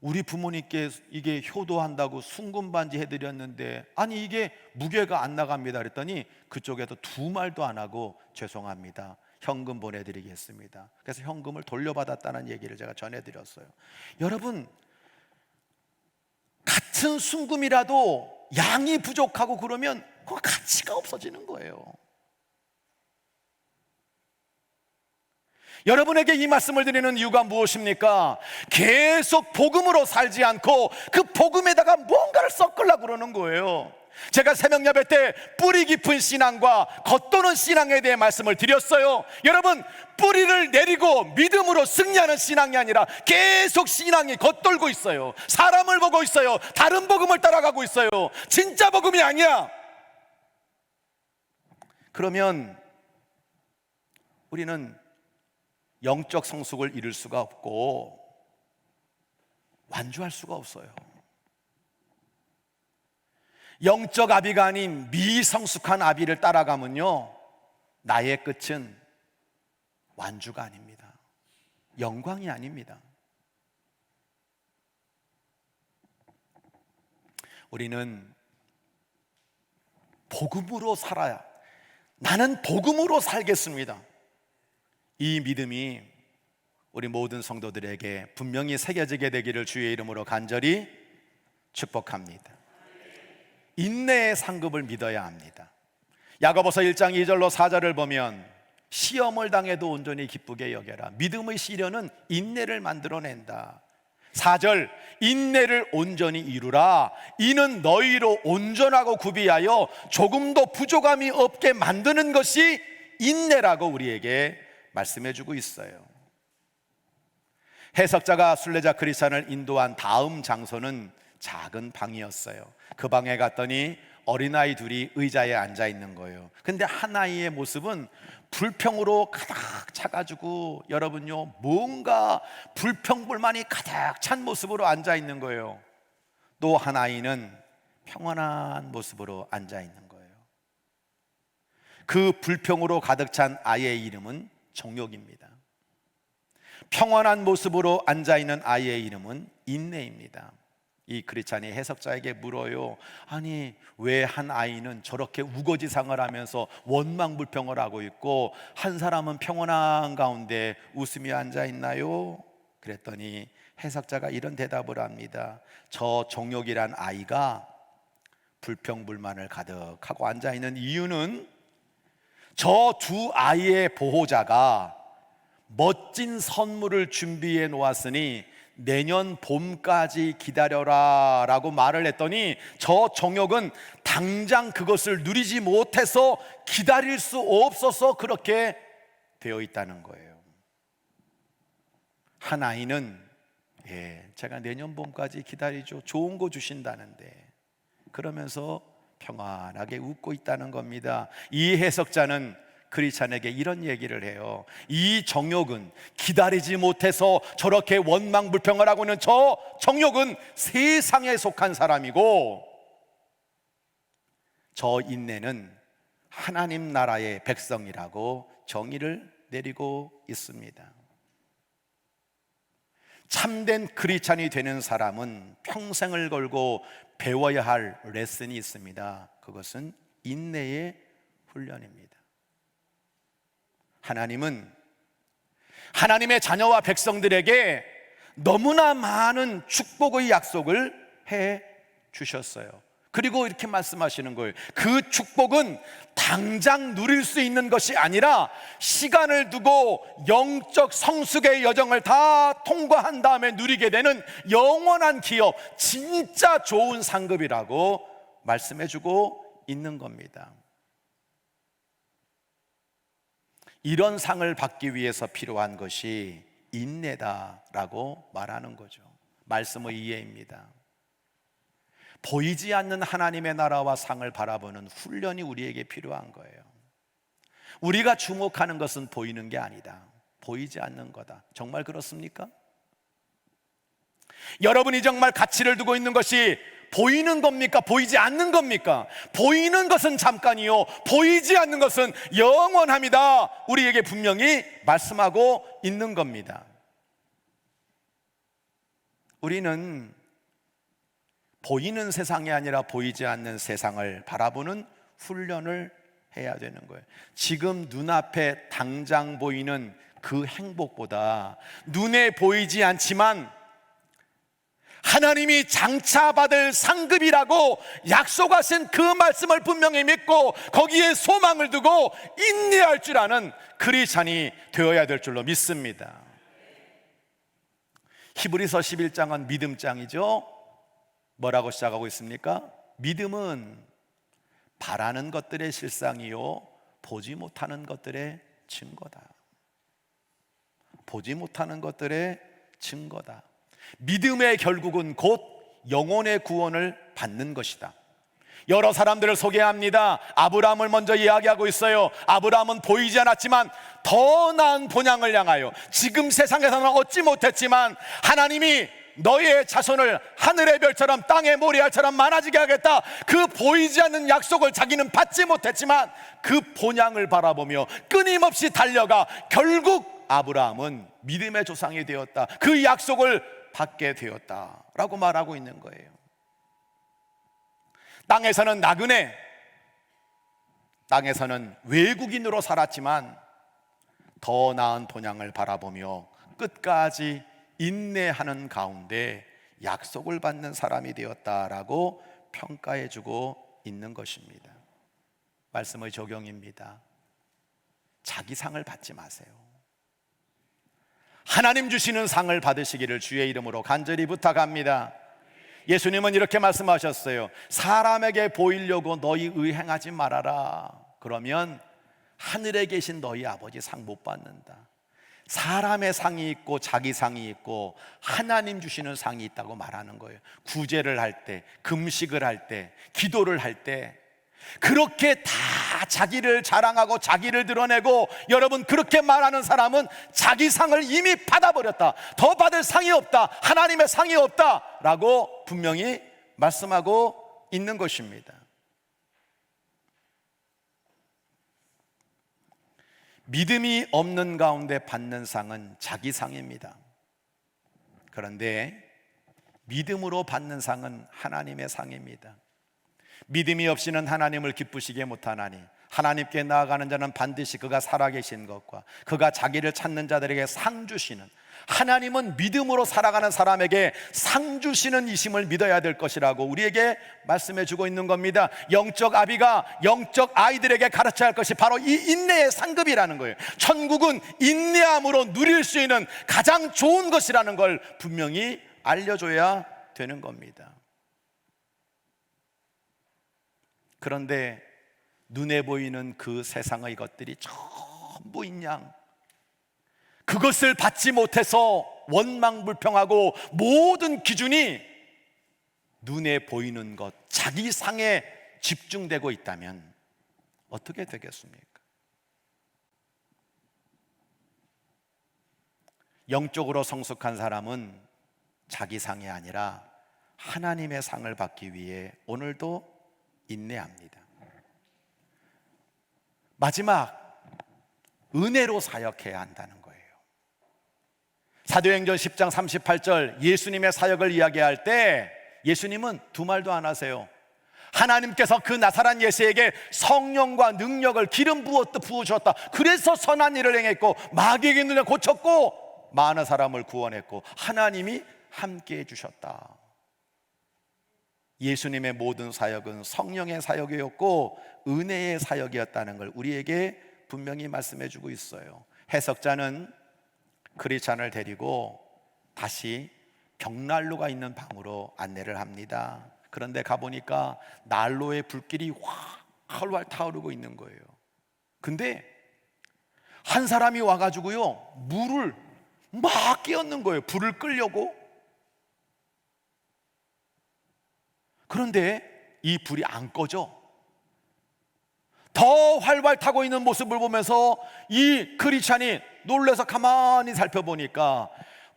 우리 부모님께 이게 효도한다고 순금 반지 해드렸는데 아니 이게 무게가 안 나갑니다 그랬더니 그쪽에서 두 말도 안 하고 죄송합니다, 현금 보내드리겠습니다. 그래서 현금을 돌려받았다는 얘기를 제가 전해드렸어요. 여러분, 같은 순금이라도 양이 부족하고 그러면 그 가치가 없어지는 거예요. 여러분에게 이 말씀을 드리는 이유가 무엇입니까? 계속 복음으로 살지 않고 그 복음에다가 뭔가를 섞으려고 그러는 거예요. 제가 새벽예배 때 뿌리 깊은 신앙과 겉도는 신앙에 대해 말씀을 드렸어요. 여러분, 뿌리를 내리고 믿음으로 승리하는 신앙이 아니라 계속 신앙이 겉돌고 있어요. 사람을 보고 있어요. 다른 복음을 따라가고 있어요. 진짜 복음이 아니야. 그러면 우리는 영적 성숙을 이룰 수가 없고 완주할 수가 없어요. 영적 아비가 아닌 미성숙한 아비를 따라가면요, 나의 끝은 완주가 아닙니다. 영광이 아닙니다. 우리는 복음으로 살아야, 나는 복음으로 살겠습니다, 이 믿음이 우리 모든 성도들에게 분명히 새겨지게 되기를 주의 이름으로 간절히 축복합니다. 인내의 상급을 믿어야 합니다. 야고보서 1장 2절로 4절을 보면 시험을 당해도 온전히 기쁘게 여겨라. 믿음의 시련은 인내를 만들어낸다. 4절, 인내를 온전히 이루라. 이는 너희로 온전하고 구비하여 조금도 부족함이 없게 만드는 것이 인내라고 우리에게 말씀해주고 있어요. 해석자가 순례자 크리스찬을 인도한 다음 장소는 작은 방이었어요. 그 방에 갔더니 어린아이 둘이 의자에 앉아 있는 거예요. 근데 한 아이의 모습은 불평으로 가득 차가지고, 여러분요, 뭔가 불평불만이 가득 찬 모습으로 앉아 있는 거예요. 또 한 아이는 평안한 모습으로 앉아 있는 거예요. 그 불평으로 가득 찬 아이의 이름은 정욕입니다. 평안한 모습으로 앉아있는 아이의 이름은 인내입니다. 이 크리스찬이 해석자에게 물어요. 아니, 왜 한 아이는 저렇게 우거지상을 하면서 원망불평을 하고 있고 한 사람은 평안한 가운데 웃으며 앉아있나요? 그랬더니 해석자가 이런 대답을 합니다. 저 정욕이란 아이가 불평불만을 가득하고 앉아있는 이유는 저 두 아이의 보호자가 멋진 선물을 준비해 놓았으니 내년 봄까지 기다려라 라고 말을 했더니 저 정욕은 당장 그것을 누리지 못해서 기다릴 수 없어서 그렇게 되어 있다는 거예요. 한 아이는 제가 내년 봄까지 기다리죠, 좋은 거 주신다는데, 그러면서 평안하게 웃고 있다는 겁니다. 이 해석자는 크리스찬에게 이런 얘기를 해요. 이 정욕은 기다리지 못해서 저렇게 원망불평을 하고 있는 저 정욕은 세상에 속한 사람이고, 저 인내는 하나님 나라의 백성이라고 정의를 내리고 있습니다. 참된 크리스찬이 되는 사람은 평생을 걸고 배워야 할 레슨이 있습니다. 그것은 인내의 훈련입니다. 하나님은 하나님의 자녀와 백성들에게 너무나 많은 축복의 약속을 해 주셨어요. 그리고 이렇게 말씀하시는 거예요. 그 축복은 당장 누릴 수 있는 것이 아니라 시간을 두고 영적 성숙의 여정을 다 통과한 다음에 누리게 되는 영원한 기업, 진짜 좋은 상급이라고 말씀해 주고 있는 겁니다. 이런 상을 받기 위해서 필요한 것이 인내다라고 말하는 거죠. 말씀의 이해입니다. 보이지 않는 하나님의 나라와 상을 바라보는 훈련이 우리에게 필요한 거예요. 우리가 주목하는 것은 보이는 게 아니다. 보이지 않는 거다. 정말 그렇습니까? 여러분이 정말 가치를 두고 있는 것이 보이는 겁니까? 보이지 않는 겁니까? 보이는 것은 잠깐이요, 보이지 않는 것은 영원합니다. 우리에게 분명히 말씀하고 있는 겁니다. 우리는 보이는 세상이 아니라 보이지 않는 세상을 바라보는 훈련을 해야 되는 거예요. 지금 눈앞에 당장 보이는 그 행복보다 눈에 보이지 않지만 하나님이 장차 받을 상급이라고 약속하신 그 말씀을 분명히 믿고 거기에 소망을 두고 인내할 줄 아는 크리스찬이 되어야 될 줄로 믿습니다. 히브리서 11장은 믿음장이죠. 뭐라고 시작하고 있습니까? 믿음은 바라는 것들의 실상이요, 보지 못하는 것들의 증거다. 보지 못하는 것들의 증거다. 믿음의 결국은 곧 영혼의 구원을 받는 것이다. 여러 사람들을 소개합니다. 아브라함을 먼저 이야기하고 있어요. 아브라함은 보이지 않았지만 더 나은 본향을 향하여 지금 세상에서는 얻지 못했지만 하나님이 너의 자손을 하늘의 별처럼 땅의 모래알처럼 많아지게 하겠다, 그 보이지 않는 약속을 자기는 받지 못했지만 그 본향을 바라보며 끊임없이 달려가 결국 아브라함은 믿음의 조상이 되었다, 그 약속을 받게 되었다라고 말하고 있는 거예요. 땅에서는 나그네, 땅에서는 외국인으로 살았지만 더 나은 본향을 바라보며 끝까지 인내하는 가운데 약속을 받는 사람이 되었다라고 평가해 주고 있는 것입니다. 말씀의 적용입니다. 자기 상을 받지 마세요. 하나님 주시는 상을 받으시기를 주의 이름으로 간절히 부탁합니다. 예수님은 이렇게 말씀하셨어요. 사람에게 보이려고 너희 의행하지 말아라. 그러면 하늘에 계신 너희 아버지 상 못 받는다. 사람의 상이 있고 자기 상이 있고 하나님 주시는 상이 있다고 말하는 거예요. 구제를 할 때, 금식을 할 때, 기도를 할 때 그렇게 다 자기를 자랑하고 자기를 드러내고 여러분 그렇게 말하는 사람은 자기 상을 이미 받아버렸다, 더 받을 상이 없다, 하나님의 상이 없다 라고 분명히 말씀하고 있는 것입니다. 믿음이 없는 가운데 받는 상은 자기 상입니다. 그런데 믿음으로 받는 상은 하나님의 상입니다. 믿음이 없이는 하나님을 기쁘시게 못하나니 하나님께 나아가는 자는 반드시 그가 살아계신 것과 그가 자기를 찾는 자들에게 상 주시는, 하나님은 믿음으로 살아가는 사람에게 상 주시는 이심을 믿어야 될 것이라고 우리에게 말씀해 주고 있는 겁니다. 영적 아비가 영적 아이들에게 가르쳐야 할 것이 바로 이 인내의 상급이라는 거예요. 천국은 인내함으로 누릴 수 있는 가장 좋은 것이라는 걸 분명히 알려줘야 되는 겁니다. 그런데 눈에 보이는 그 세상의 것들이 전부인 양, 그것을 받지 못해서 원망불평하고 모든 기준이 눈에 보이는 것, 자기 상에 집중되고 있다면 어떻게 되겠습니까? 영적으로 성숙한 사람은 자기 상이 아니라 하나님의 상을 받기 위해 오늘도 인내합니다. 마지막, 은혜로 사역해야 한다는 거예요. 사도행전 10장 38절 예수님의 사역을 이야기할 때 예수님은 두 말도 안 하세요. 하나님께서 그 나사렛 예수에게 성령과 능력을 기름 부어주었다. 그래서 선한 일을 행했고 마귀에게 눈을 고쳤고 많은 사람을 구원했고 하나님이 함께 해주셨다. 예수님의 모든 사역은 성령의 사역이었고 은혜의 사역이었다는 걸 우리에게 분명히 말씀해주고 있어요. 해석자는 크리스찬을 데리고 다시 벽난로가 있는 방으로 안내를 합니다. 그런데 가보니까 난로의 불길이 활활 타오르고 있는 거예요. 근데 한 사람이 와가지고요 물을 막 끼얹는 거예요. 불을 끄려고. 그런데 이 불이 안 꺼져. 더 활활 타고 있는 모습을 보면서 이 크리스찬이 놀라서 가만히 살펴보니까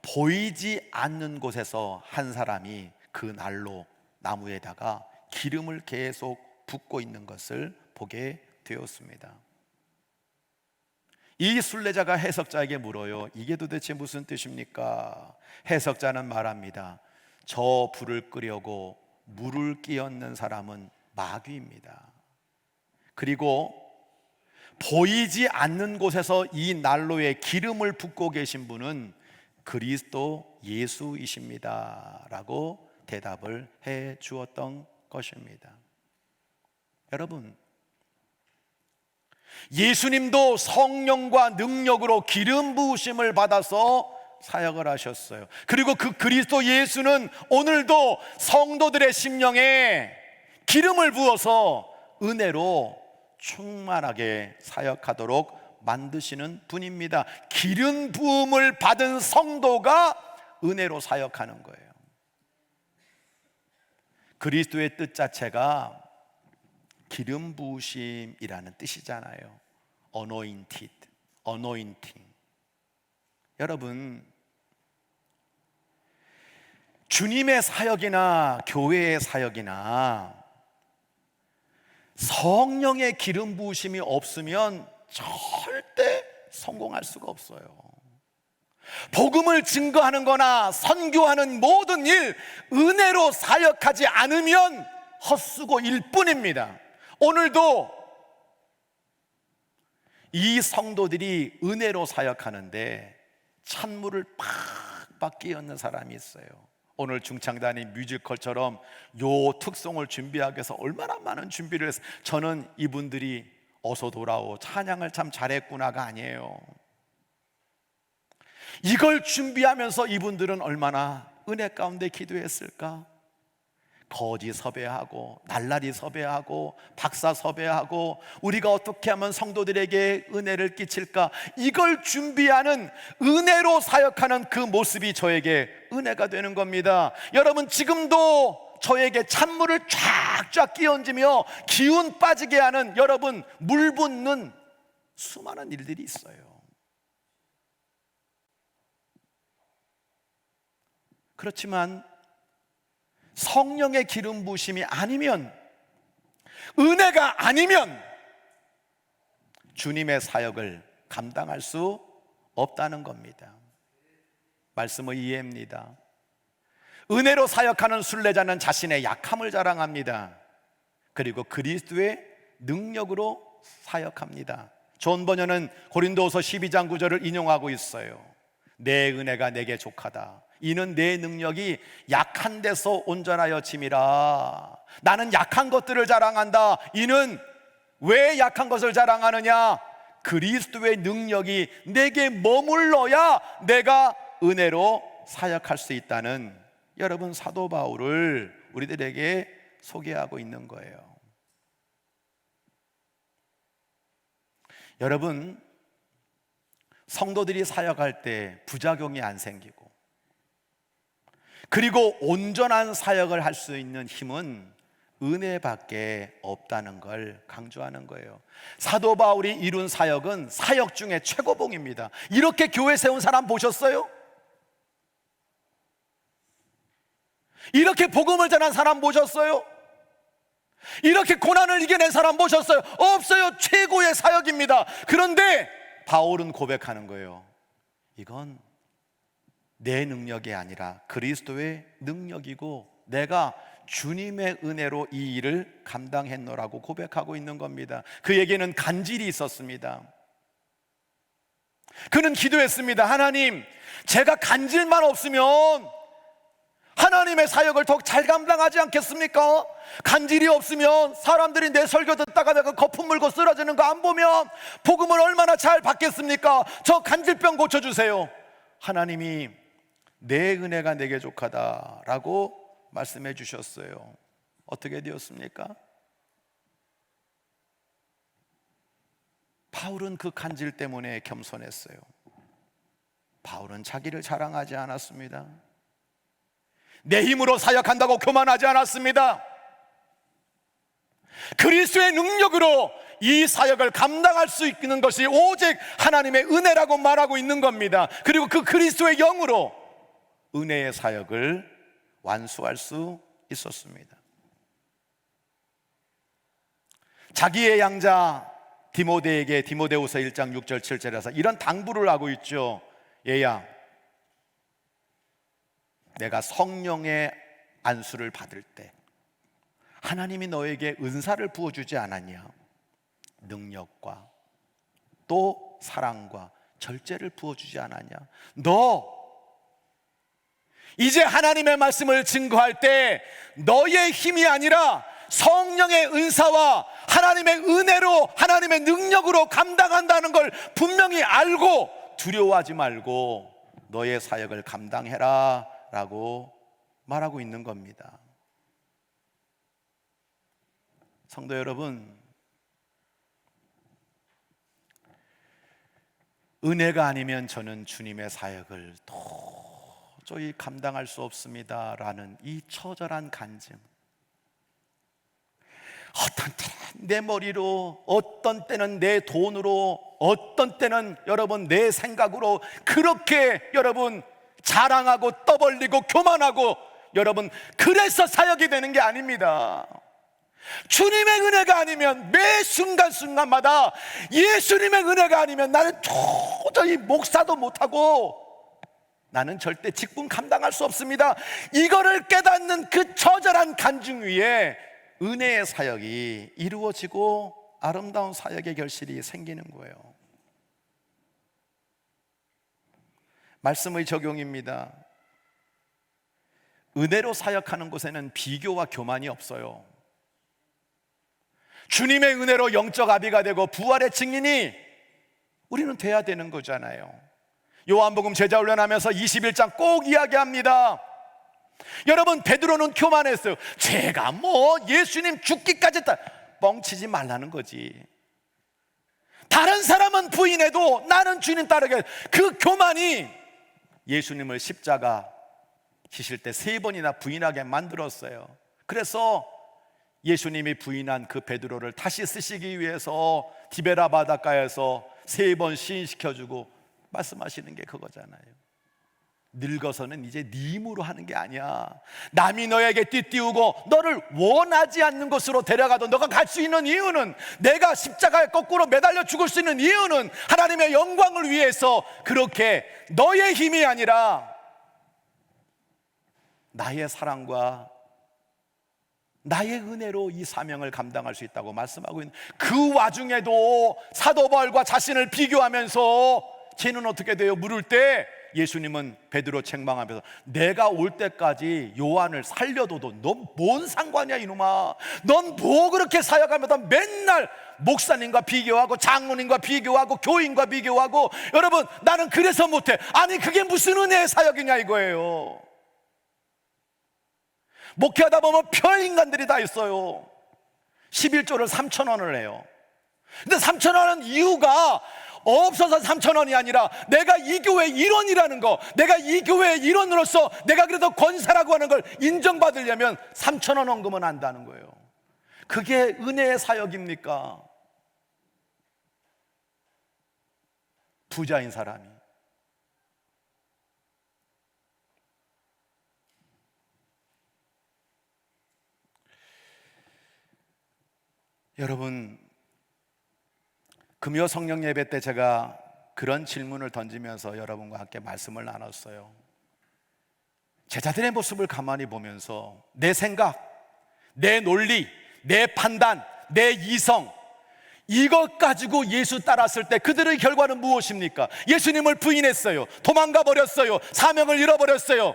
보이지 않는 곳에서 한 사람이 그 난로 나무에다가 기름을 계속 붓고 있는 것을 보게 되었습니다. 이 순례자가 해석자에게 물어요. 이게 도대체 무슨 뜻입니까? 해석자는 말합니다. 저 불을 끄려고 물을 끼얹는 사람은 마귀입니다. 그리고 보이지 않는 곳에서 이 난로에 기름을 붓고 계신 분은 그리스도 예수이십니다 라고 대답을 해 주었던 것입니다. 여러분, 예수님도 성령과 능력으로 기름 부으심을 받아서 사역을 하셨어요. 그리고 그 그리스도 예수는 오늘도 성도들의 심령에 기름을 부어서 은혜로 충만하게 사역하도록 만드시는 분입니다. 기름 부음을 받은 성도가 은혜로 사역하는 거예요. 그리스도의 뜻 자체가 기름 부으심이라는 뜻이잖아요. anointed, anointing. 여러분, 주님의 사역이나 교회의 사역이나 성령의 기름 부으심이 없으면 절대 성공할 수가 없어요. 복음을 증거하는 거나 선교하는 모든 일, 은혜로 사역하지 않으면 헛수고 일뿐입니다. 오늘도 이 성도들이 은혜로 사역하는데 찬물을 팍팍 끼얹는 사람이 있어요. 오늘 중창단이 뮤지컬처럼 요 특송을 준비하기 위해서 얼마나 많은 준비를 했어요. 저는 이분들이 어서 돌아오, 찬양을 참 잘했구나가 아니에요. 이걸 준비하면서 이분들은 얼마나 은혜 가운데 기도했을까? 거지 섭외하고 날라리 섭외하고 박사 섭외하고 우리가 어떻게 하면 성도들에게 은혜를 끼칠까? 이걸 준비하는 은혜로 사역하는 그 모습이 저에게 은혜가 되는 겁니다. 여러분, 지금도 저에게 찬물을 쫙쫙 끼얹으며 기운 빠지게 하는 여러분 물 붓는 수많은 일들이 있어요. 그렇지만 성령의 기름 부으심이 아니면, 은혜가 아니면 주님의 사역을 감당할 수 없다는 겁니다. 말씀을 이해합니다. 은혜로 사역하는 순례자는 자신의 약함을 자랑합니다. 그리고 그리스도의 능력으로 사역합니다. 존 버녀는 고린도후서 12장 9절을 인용하고 있어요. 내 은혜가 내게 족하다. 이는 내 능력이 약한 데서 온전하여 짐이라. 나는 약한 것들을 자랑한다. 이는 왜 약한 것을 자랑하느냐? 그리스도의 능력이 내게 머물러야 내가 은혜로 사역할 수 있다는, 여러분, 사도 바울을 우리들에게 소개하고 있는 거예요. 여러분, 성도들이 사역할 때 부작용이 안 생기고, 그리고 온전한 사역을 할 수 있는 힘은 은혜밖에 없다는 걸 강조하는 거예요. 사도 바울이 이룬 사역은 사역 중에 최고봉입니다. 이렇게 교회 세운 사람 보셨어요? 이렇게 복음을 전한 사람 보셨어요? 이렇게 고난을 이겨낸 사람 보셨어요? 없어요. 최고의 사역입니다. 그런데 바울은 고백하는 거예요. 이건 내 능력이 아니라 그리스도의 능력이고 내가 주님의 은혜로 이 일을 감당했노라고 고백하고 있는 겁니다. 그에게는 간질이 있었습니다. 그는 기도했습니다. 하나님, 제가 간질만 없으면 하나님의 사역을 더욱 잘 감당하지 않겠습니까? 간질이 없으면 사람들이 내 설교 듣다가 내가 거품 물고 쓰러지는 거 안 보면 복음을 얼마나 잘 받겠습니까? 저 간질병 고쳐주세요. 하나님이 내 은혜가 내게 족하다라고 말씀해 주셨어요. 어떻게 되었습니까? 바울은 그 간질 때문에 겸손했어요. 바울은 자기를 자랑하지 않았습니다. 내 힘으로 사역한다고 교만하지 않았습니다. 그리스도의 능력으로 이 사역을 감당할 수 있는 것이 오직 하나님의 은혜라고 말하고 있는 겁니다. 그리고 그 그리스도의 영으로 은혜의 사역을 완수할 수 있었습니다. 자기의 양자 디모데에게 디모데후서 1장 6절 7절에서 이런 당부를 하고 있죠. 얘야, 내가 성령의 안수를 받을 때 하나님이 너에게 은사를 부어주지 않았냐? 능력과 또 사랑과 절제를 부어주지 않았냐? 너 이제 하나님의 말씀을 증거할 때 너의 힘이 아니라 성령의 은사와 하나님의 은혜로, 하나님의 능력으로 감당한다는 걸 분명히 알고 두려워하지 말고 너의 사역을 감당해라 라고 말하고 있는 겁니다. 성도 여러분, 은혜가 아니면 저는 주님의 사역을 도저히 감당할 수 없습니다 라는 이 처절한 간증, 어떤 때는 내 머리로, 어떤 때는 내 돈으로, 어떤 때는 여러분 내 생각으로 그렇게 여러분 자랑하고 떠벌리고 교만하고 여러분 그래서 사역이 되는 게 아닙니다. 주님의 은혜가 아니면 매 순간순간마다 예수님의 은혜가 아니면 나는 도저히 목사도 못하고 나는 절대 직분 감당할 수 없습니다. 이거를 깨닫는 그 처절한 간증 위에 은혜의 사역이 이루어지고 아름다운 사역의 결실이 생기는 거예요. 말씀의 적용입니다. 은혜로 사역하는 곳에는 비교와 교만이 없어요. 주님의 은혜로 영적 아비가 되고 부활의 증인이 우리는 돼야 되는 거잖아요. 요한복음 제자 훈련하면서 21장 꼭 이야기합니다. 여러분, 베드로는 교만했어요. 제가 예수님 죽기까지 뻥치지 말라는 거지. 다른 사람은 부인해도 나는 주님 따르게. 그 교만이 예수님을 십자가 지실 때 3번이나 부인하게 만들었어요. 그래서 예수님이 부인한 그 베드로를 다시 쓰시기 위해서 디베라 바닷가에서 3번 시인시켜주고 말씀하시는 게 그거잖아요. 늙어서는 이제 네 힘으로 하는 게 아니야. 남이 너에게 띠띠우고 너를 원하지 않는 곳으로 데려가도 너가 갈 수 있는 이유는, 내가 십자가에 거꾸로 매달려 죽을 수 있는 이유는 하나님의 영광을 위해서, 그렇게 너의 힘이 아니라 나의 사랑과 나의 은혜로 이 사명을 감당할 수 있다고 말씀하고 있는, 그 와중에도 사도 바울과 자신을 비교하면서 쟤는 어떻게 돼요? 물을 때 예수님은 베드로 책망하면서 내가 올 때까지 요한을 살려둬도 넌 뭔 상관이야 이놈아. 넌 뭐 그렇게 사역하면서 맨날 목사님과 비교하고 장로님과 비교하고 교인과 비교하고. 여러분, 나는 그래서 못해. 아니 그게 무슨 은혜의 사역이냐 이거예요. 목회하다 보면 별 인간들이 다 있어요. 11조를 3,000원을 해요. 근데 3,000원은 이유가 없어서 3,000원이 아니라 내가 이 교회 일원이라는 거, 내가 이 교회의 일원으로서 내가 그래도 권사라고 하는 걸 인정받으려면 3,000원 헌금은 한다는 거예요. 그게 은혜의 사역입니까? 부자인 사람이 여러분, 금요 성령 예배 때 제가 그런 질문을 던지면서 여러분과 함께 말씀을 나눴어요. 제자들의 모습을 가만히 보면서 내 생각, 내 논리, 내 판단, 내 이성, 이것 가지고 예수 따랐을 때 그들의 결과는 무엇입니까? 예수님을 부인했어요. 도망가 버렸어요. 사명을 잃어버렸어요.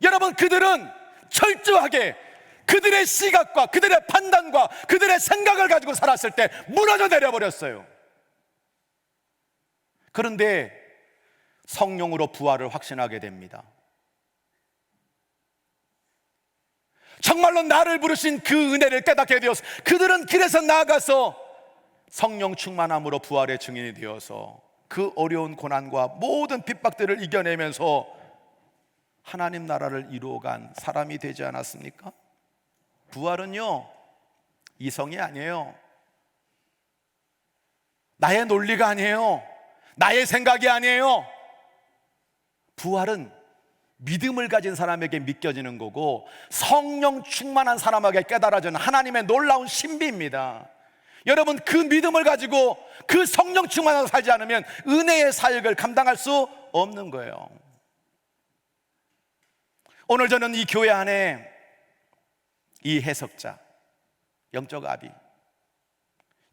여러분, 그들은 철저하게 그들의 시각과 그들의 판단과 그들의 생각을 가지고 살았을 때 무너져 내려버렸어요. 그런데 성령으로 부활을 확신하게 됩니다. 정말로 나를 부르신 그 은혜를 깨닫게 되어서 그들은 길에서 나아가서 성령 충만함으로 부활의 증인이 되어서 그 어려운 고난과 모든 핍박들을 이겨내면서 하나님 나라를 이루어간 사람이 되지 않았습니까? 부활은요, 이성이 아니에요. 나의 논리가 아니에요. 나의 생각이 아니에요. 부활은 믿음을 가진 사람에게 믿겨지는 거고 성령 충만한 사람에게 깨달아지는 하나님의 놀라운 신비입니다. 여러분, 그 믿음을 가지고 그 성령 충만하게 살지 않으면 은혜의 사역을 감당할 수 없는 거예요. 오늘 저는 이 교회 안에 이 해석자, 영적 아비,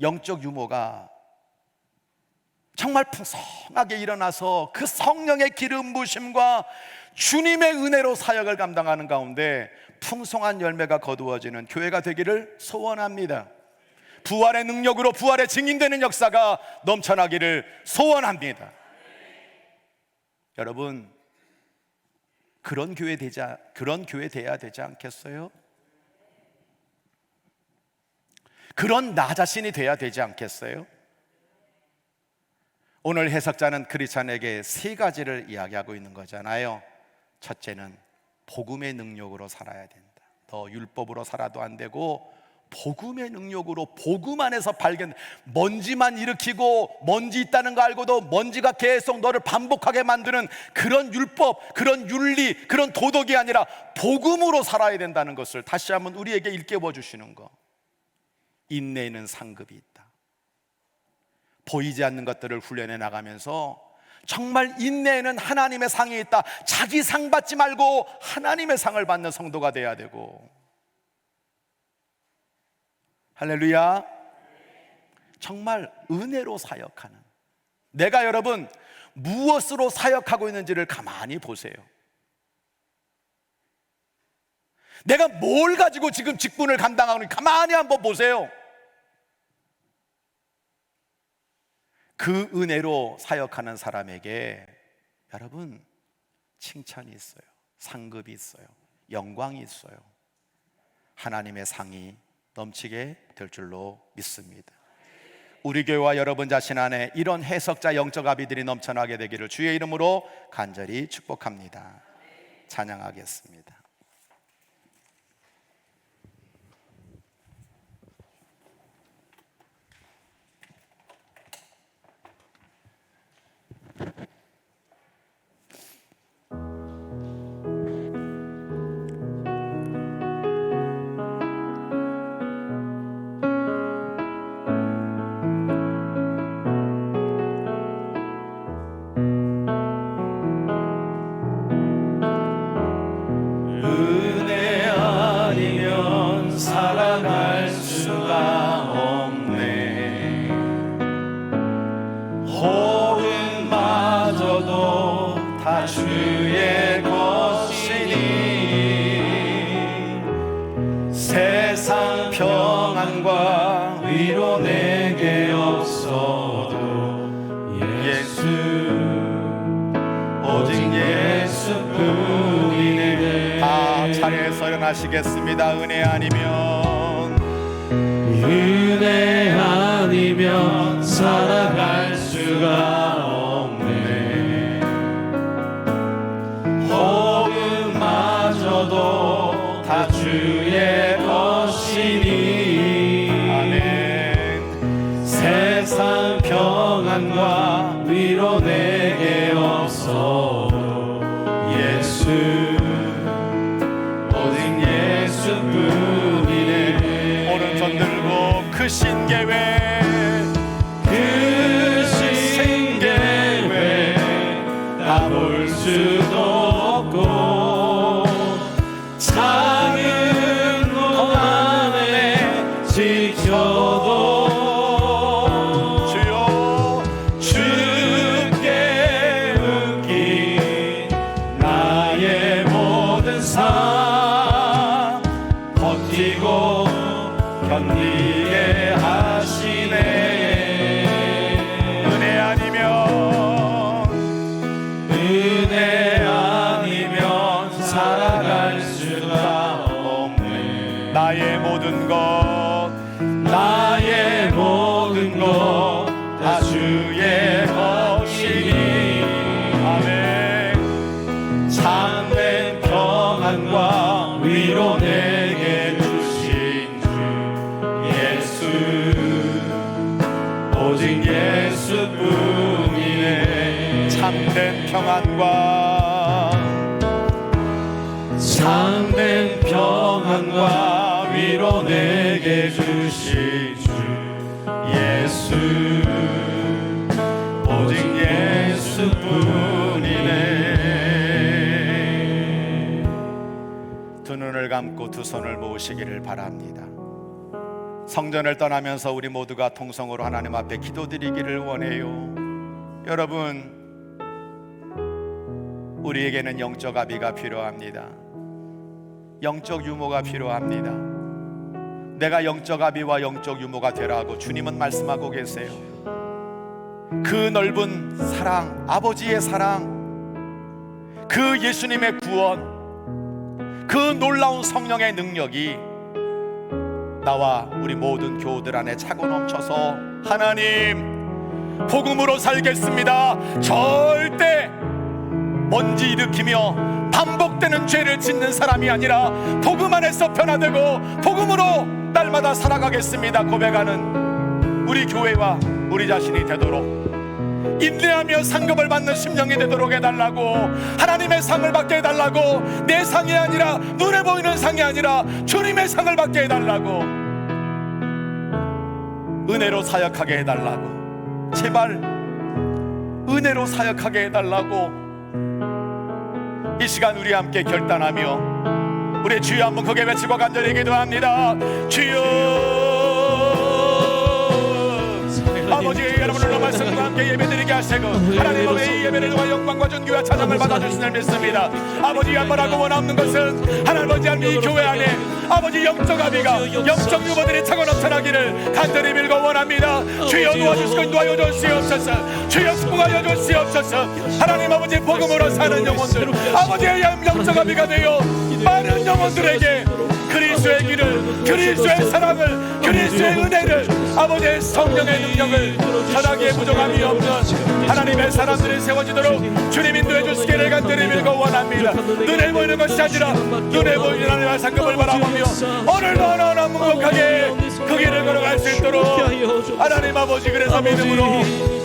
영적 유모가 정말 풍성하게 일어나서 그 성령의 기름 부으심과 주님의 은혜로 사역을 감당하는 가운데 풍성한 열매가 거두어지는 교회가 되기를 소원합니다. 부활의 능력으로 부활의 증인되는 역사가 넘쳐나기를 소원합니다. 여러분, 그런 교회 돼야 되지 않겠어요? 그런 나 자신이 돼야 되지 않겠어요? 오늘 해석자는 크리스찬에게 세 가지를 이야기하고 있는 거잖아요. 첫째는 복음의 능력으로 살아야 된다. 너 율법으로 살아도 안 되고 복음의 능력으로 복음 안에서 발견, 먼지만 일으키고 먼지 있다는 거 알고도 먼지가 계속 너를 반복하게 만드는 그런 율법, 그런 윤리, 그런 도덕이 아니라 복음으로 살아야 된다는 것을 다시 한번 우리에게 일깨워 주시는 거. 인내에는 상급이 있다. 보이지 않는 것들을 훈련해 나가면서 정말 인내에는 하나님의 상이 있다. 자기 상 받지 말고 하나님의 상을 받는 성도가 돼야 되고. 할렐루야. 정말 은혜로 사역하는, 내가 여러분 무엇으로 사역하고 있는지를 가만히 보세요. 내가 뭘 가지고 지금 직분을 감당하고 있는지 가만히 한번 보세요. 그 은혜로 사역하는 사람에게 여러분 칭찬이 있어요. 상급이 있어요. 영광이 있어요. 하나님의 상이 넘치게 될 줄로 믿습니다. 우리 교회와 여러분 자신 안에 이런 해석자 영적 아비들이 넘쳐나게 되기를 주의 이름으로 간절히 축복합니다. 찬양하겠습니다. 살아갈 수가 없네. 호흡마저도 다 주의 것이니 세상 평안과 위로 내게 없어도 예수, 오직 예수뿐이네. 다 차례에서 일어나시겠습니다. 은혜 아니면 살아갈 수가 없네. 호흡마저도 다 주의 것이니 아멘. 세상 평안과 위로 내게 없어도 예수, 오직 예수뿐이네. 오른손 들고 그 신계회, 그 신계회 다 볼 수도 없고 항상 버티고 견디게 하시네. 은혜 아니면 살아갈 수가 없네. 나의 모든 것 다 주의 것이니. 아멘. 참된 평안과 위로 내게 주신 주 예수, 오직 예수뿐이네. 참된 평안과 위로 내게 주신 주 예수, 오직 예수뿐이네. 두 눈을 감고 두 손을 모으시기를 바랍니다. 성전을 떠나면서 우리 모두가 통성으로 하나님 앞에 기도드리기를 원해요. 여러분, 우리에게는 영적 아비가 필요합니다. 영적 유모가 필요합니다. 내가 영적 아비와 영적 유모가 되라고 주님은 말씀하고 계세요. 그 넓은 사랑, 아버지의 사랑, 그 예수님의 구원, 그 놀라운 성령의 능력이 나와 우리 모든 교우들 안에 차고 넘쳐서 하나님 복음으로 살겠습니다, 절대 먼지 일으키며 반복되는 죄를 짓는 사람이 아니라 복음 안에서 변화되고 복음으로 날마다 살아가겠습니다 고백하는 우리 교회와 우리 자신이 되도록, 인내하며 상급을 받는 심령이 되도록 해달라고, 하나님의 상을 받게 해달라고, 내 상이 아니라, 눈에 보이는 상이 아니라 주님의 상을 받게 해달라고, 은혜로 사역하게 해달라고, 제발 은혜로 사역하게 해달라고. 이 시간 우리 함께 결단하며 우리 주여 한번 크게 외치고 간절히 기도합니다. 주여, 아버지, 여러분들로 말씀과 함께 예배드리게 하시고 하나님의 이 예배를 통해 영광과 존귀와 찬양을 받아주시는 믿습니다. 아버지, 한번하고 원하는 것은 하나님 아버지 이 교회 안에 아버지 영적 아비가, 영적 유모들이 차고 넘쳐나기를 간절히 빌고 원합니다. 주여 도와주시고 도와여 주시옵소서. 주여 축복하여 주시옵소서. 하나님 아버지 복음으로 사는 영혼들, 아버지의 영적 아비가 되어 많은 영혼들에게 그리스도의 길을, 그리스도의 사랑을, 그리스도의 은혜를, 아버지의 성령의 능력을 전하기에 부족함이 없는 하나님의 사람들이 세워지도록 주님 인도해 주시기를 간절히 빌고 원합니다. 눈에 보이는 것이 아니라 눈에 보이는 하나님의 상급을 바라보며 오늘도 하나하나 묵묵하게 그 길을 걸어갈 수 있도록 하나님 아버지, 그래서 믿음으로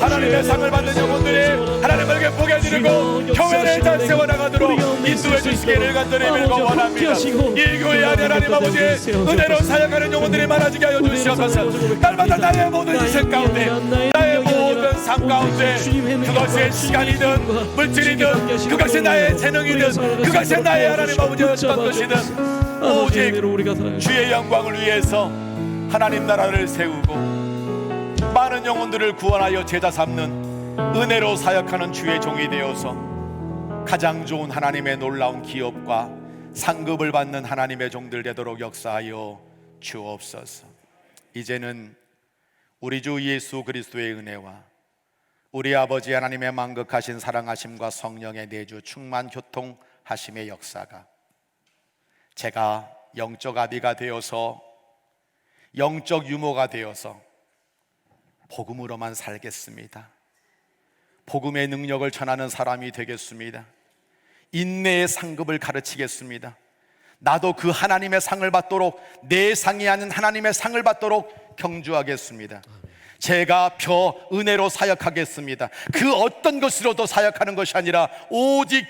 하나님의 상을 받는 영혼들이 하나님에게 보게 드리고 교회를 잘 세워나가도록 인도해 주시기를 간절히 빌고 원합니다. 이 교회 안에 하나님 아버지의 은혜로 사역하는 영혼들이 많아지게 하여 주시옵소서. 날마다 나의 모든 인생 가운데, 나의 모든 삶 가운데, 그것이 시간이든 물질이든 그것이 나의 재능이든 그것이 나의 하나님 아버지 어떤 것이든 오직 주의 영광을 위해서 하나님 나라를 세우고 많은 영혼들을 구원하여 제자 삼는 은혜로 사역하는 주의 종이 되어서 가장 좋은 하나님의 놀라운 기업과 상급을 받는 하나님의 종들 되도록 역사하여 주옵소서. 이제는 우리 주 예수 그리스도의 은혜와 우리 아버지 하나님의 만극하신 사랑하심과 성령의 내주 충만 교통하심의 역사가, 제가 영적 아비가 되어서 영적 유모가 되어서 복음으로만 살겠습니다. 복음의 능력을 전하는 사람이 되겠습니다. 인내의 상급을 가르치겠습니다. 나도 그 하나님의 상을 받도록, 내 상이 아닌 하나님의 상을 받도록 경주하겠습니다. 제가 은혜로 사역하겠습니다. 그 어떤 것으로도 사역하는 것이 아니라 오직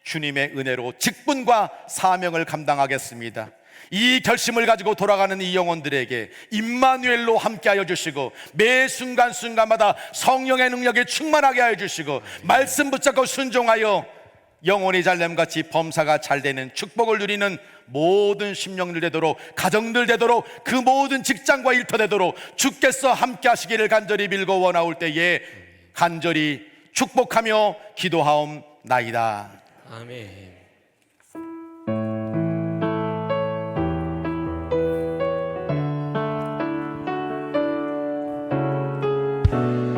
주님의 은혜로 직분과 사명을 감당하겠습니다. 이 결심을 가지고 돌아가는 이 영혼들에게 임마누엘로 함께하여 주시고 매 순간순간마다 성령의 능력에 충만하게 하여 주시고 말씀 붙잡고 순종하여 영혼이 잘됨같이 범사가 잘되는 축복을 누리는 모든 심령들 되도록, 가정들 되도록, 그 모든 직장과 일터 되도록 주께서 함께 하시기를 간절히 빌고 원하올 때에 간절히 축복하며 기도하옵나이다. 아멘. 주